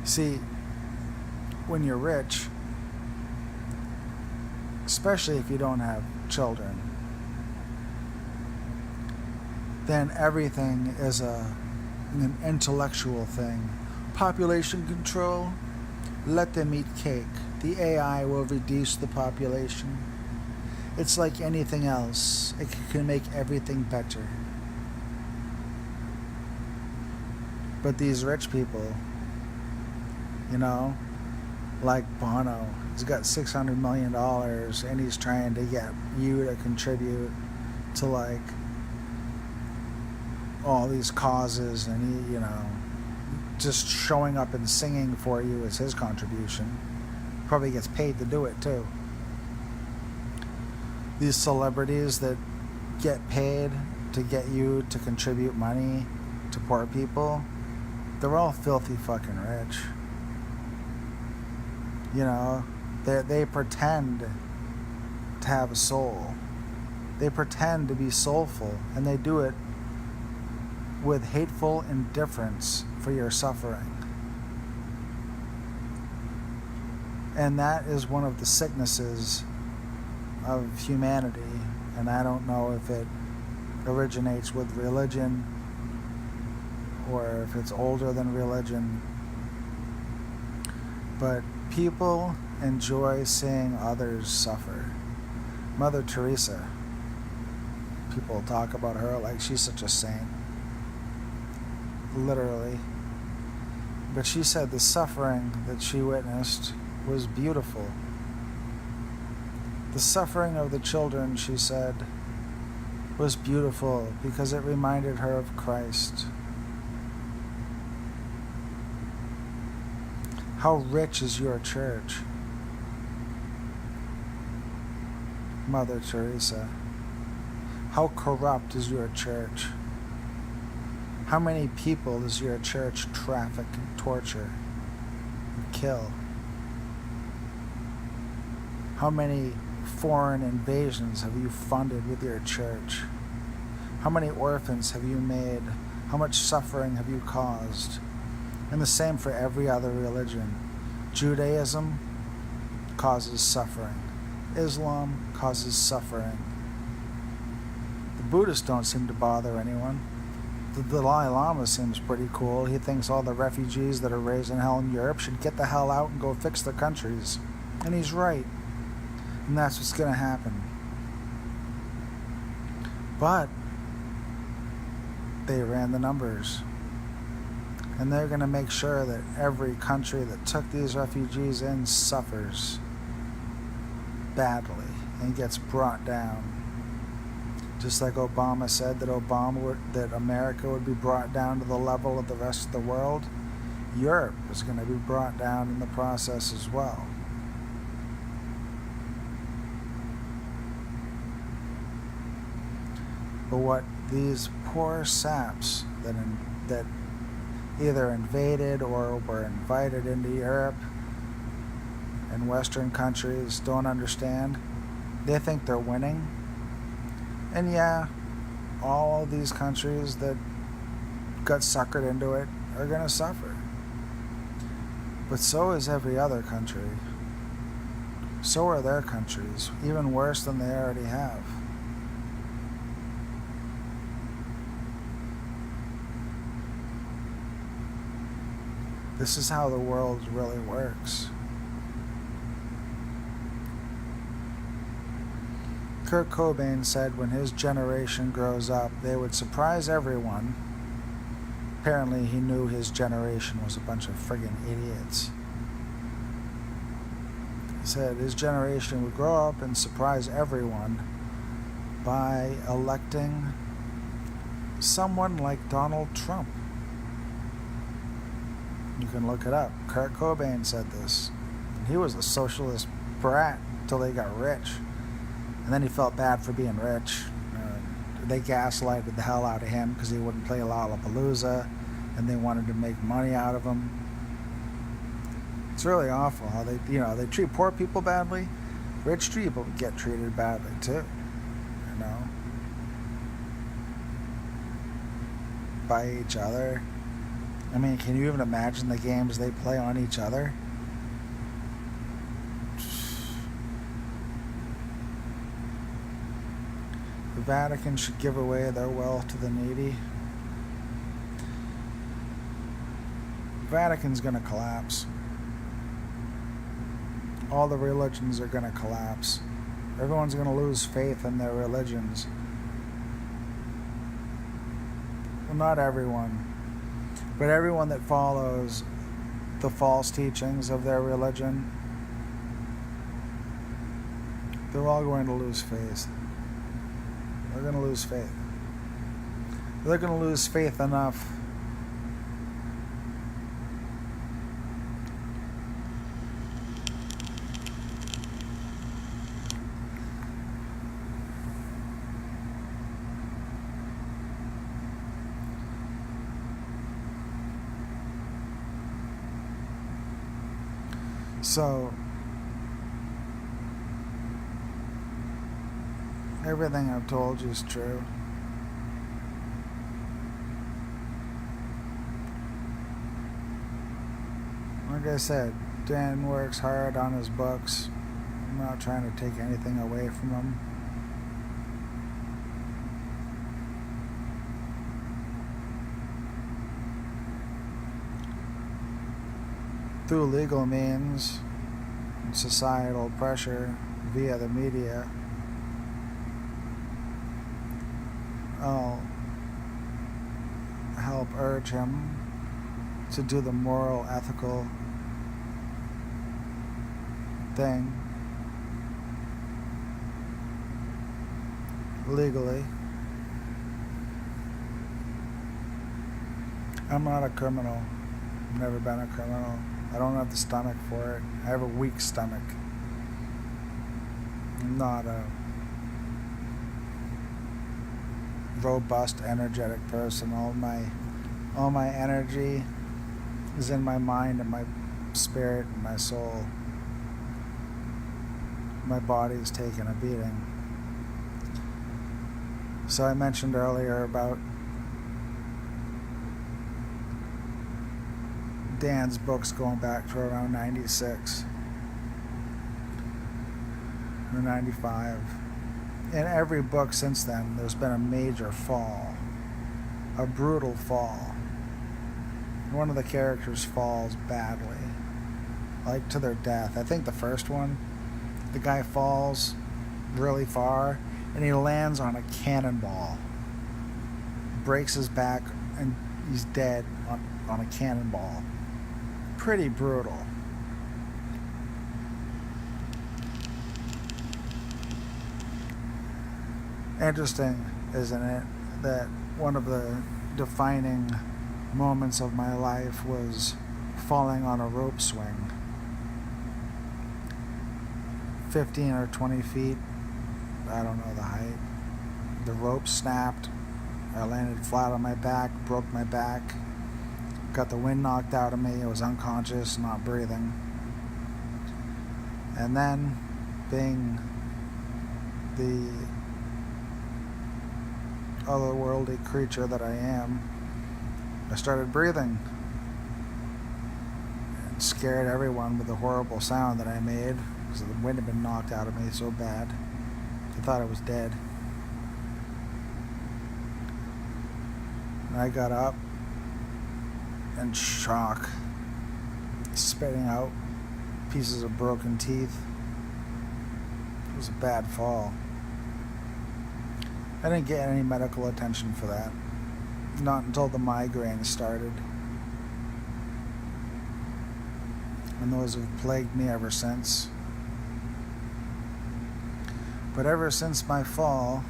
See, when you're rich, especially if you don't have children, then everything is an intellectual thing. Population control, let them eat cake. The AI will reduce the population. It's like anything else. It can make everything better. But these rich people, you know, like Bono, he's got $600 million and he's trying to get you to contribute to like all these causes, and he, you know, just showing up and singing for you is his contribution. Probably gets paid to do it too. These celebrities that get paid to get you to contribute money to poor people, they're all filthy fucking rich. You know, they pretend to have a soul. They pretend to be soulful, and they do it with hateful indifference for your suffering. And that is one of the sicknesses of humanity, and I don't know if it originates with religion or if it's older than religion, but people enjoy seeing others suffer. Mother Teresa, people talk about her like she's such a saint, literally. But she said the suffering that she witnessed was beautiful. The suffering of the children, she said, was beautiful because it reminded her of Christ. How rich is your church, Mother Teresa? How corrupt is your church? How many people does your church traffic and torture and kill? How many foreign invasions have you funded with your church? How many orphans have you made? How much suffering have you caused? And the same for every other religion. Judaism, causes suffering. Islam causes suffering. The Buddhists don't seem to bother anyone. The Dalai Lama seems pretty cool. He thinks all the refugees that are raising hell in Europe should get the hell out and go fix their countries. And he's right. And that's what's going to happen. But they ran the numbers. And they're going to make sure that every country that took these refugees in suffers badly and gets brought down. Just like Obama said that America would be brought down to the level of the rest of the world, Europe is going to be brought down in the process as well. But what these poor saps that either invaded or were invited into Europe and Western countries don't understand, they think they're winning. And yeah, all of these countries that got suckered into it are going to suffer. But so is every other country. So are their countries, even worse than they already have. This is how the world really works. Kurt Cobain said when his generation grows up, they would surprise everyone. Apparently he knew his generation was a bunch of friggin' idiots. He said his generation would grow up and surprise everyone by electing someone like Donald Trump. You can look it up. Kurt Cobain said this. He was a socialist brat until they got rich. And then he felt bad for being rich. They gaslighted the hell out of him because he wouldn't play Lollapalooza, and they wanted to make money out of him. It's really awful how they treat poor people badly. Rich people get treated badly too, by each other. I mean, can you even imagine the games they play on each other? The Vatican should give away their wealth to the needy. The Vatican's going to collapse. All the religions are going to collapse. Everyone's going to lose faith in their religions. Well, not everyone, but everyone that follows the false teachings of their religion, they're all going to lose faith. They're going to lose faith. They're going to lose faith enough so everything I've told you is true. Like I said, Dan works hard on his books. I'm not trying to take anything away from him. Through legal means and societal pressure via the media, I'll help urge him to do the moral, ethical thing legally. I'm not a criminal. I've never been a criminal. I don't have the stomach for it. I have a weak stomach. I'm not a robust, energetic person. All my energy is in my mind and my spirit and my soul. My body's taking a beating. So I mentioned earlier about Dan's books going back to around 96. or 95. In every book since then, there's been a major fall, a brutal fall. One of the characters falls badly, like to their death. I think the first one, the guy falls really far and he lands on a cannonball, breaks his back, and he's dead on a cannonball. Pretty brutal. Interesting, isn't it, that one of the defining moments of my life was falling on a rope swing. 15 or 20 feet, I don't know the height. The rope snapped. I landed flat on my back, broke my back, got the wind knocked out of me. I was unconscious, not breathing. And then, being the otherworldly creature that I am, I started breathing. It scared everyone with the horrible sound that I made because the wind had been knocked out of me so bad. I thought I was dead. And I got up in shock, spitting out pieces of broken teeth. It was a bad fall. I didn't get any medical attention for that. Not until the migraines started. And those have plagued me ever since. But ever since my fall...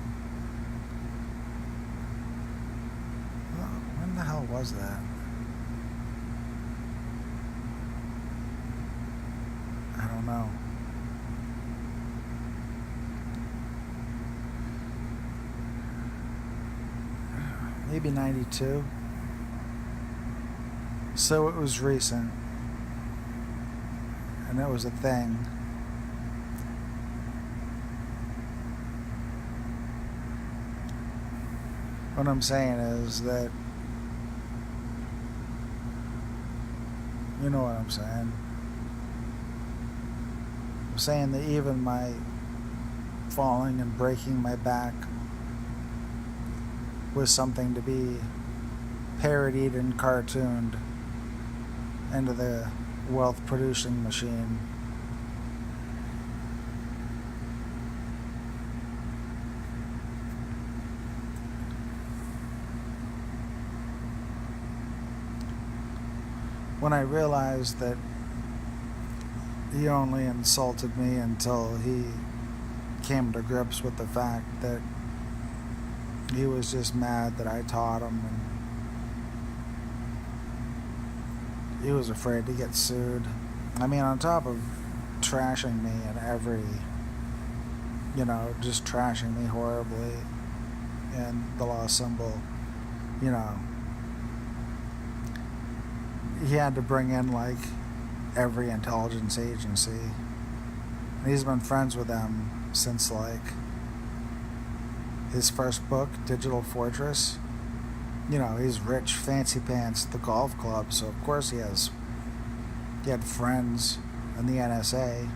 when the hell was that? I don't know. Maybe 92. So it was recent. And it was a thing. What I'm saying is that, you know what I'm saying. I'm saying that even my falling and breaking my back was something to be parodied and cartooned into the wealth producing machine. When I realized that he only insulted me until he came to grips with the fact that he was just mad that I taught him, and he was afraid to get sued. I mean, on top of trashing me in every, just trashing me horribly in the law symbol, he had to bring in like every intelligence agency. And he's been friends with them since like his first book, Digital Fortress. He's rich, fancy pants at the golf club, so of course he had friends in the NSA,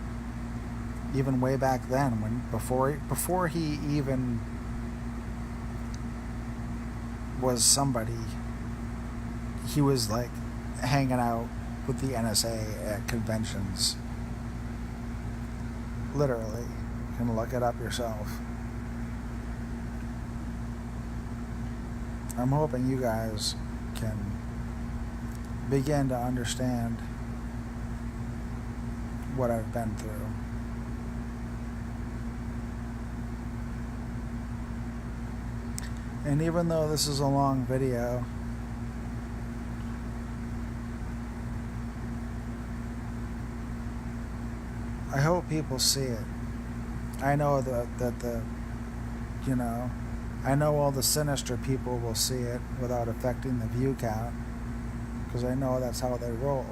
even way back then, before he even was somebody. He was like hanging out with the NSA at conventions. Literally, you can look it up yourself. I'm hoping you guys can begin to understand what I've been through. And even though this is a long video, I hope people see it. I know I know all the sinister people will see it without affecting the view count, because I know that's how they roll.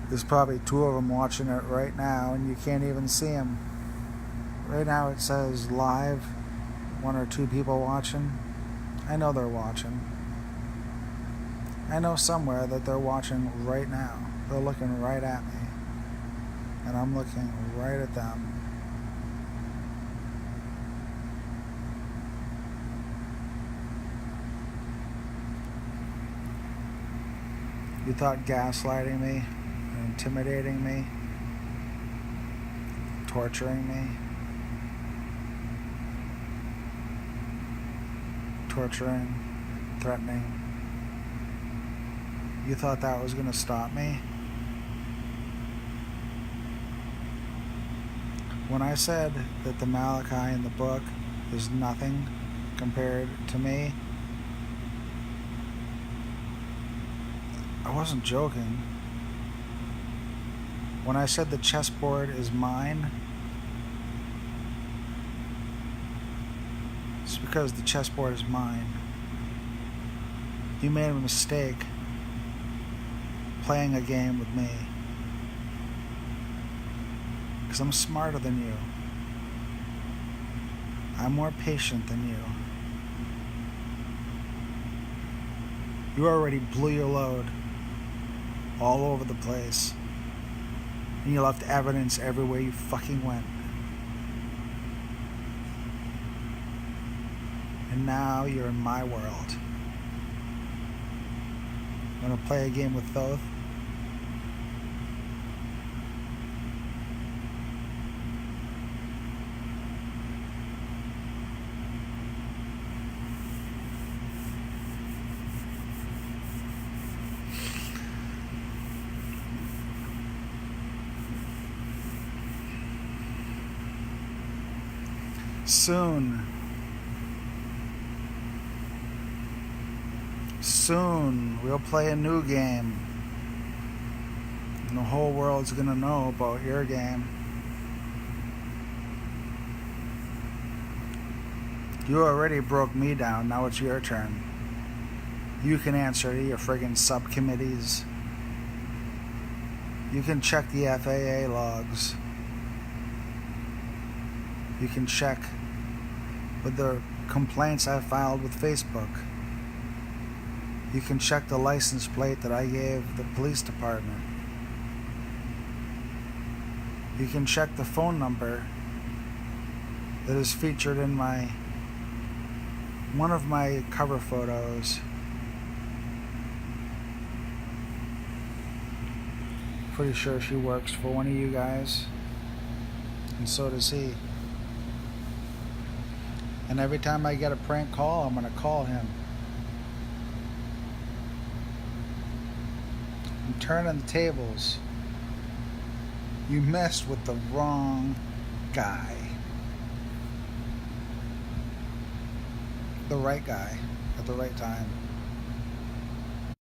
There's probably 2 of them watching it right now, and you can't even see them. Right now it says live, 1 or 2 people watching. I know they're watching. I know somewhere that they're watching right now. They're looking right at me. And I'm looking right at them. You thought gaslighting me, intimidating me, torturing me, threatening. You thought that was going to stop me? When I said that the Malachi in the book is nothing compared to me, I wasn't joking. When I said the chessboard is mine, it's because the chessboard is mine. You made a mistake playing a game with me. Because I'm smarter than you. I'm more patient than you. You already blew your load all over the place. And you left evidence everywhere you fucking went. And now you're in my world. Wanna play a game with Thoth? Soon we'll play a new game. And the whole world's gonna know about your game. You already broke me down, now it's your turn. You can answer to your friggin' subcommittees. You can check the FAA logs. You can check with the complaints I filed with Facebook. You can check the license plate that I gave the police department. You can check the phone number that is featured in one of my cover photos. Pretty sure she works for one of you guys, and so does he. And every time I get a prank call, I'm gonna call him. I'm turning the tables. You messed with the wrong guy. The right guy at the right time.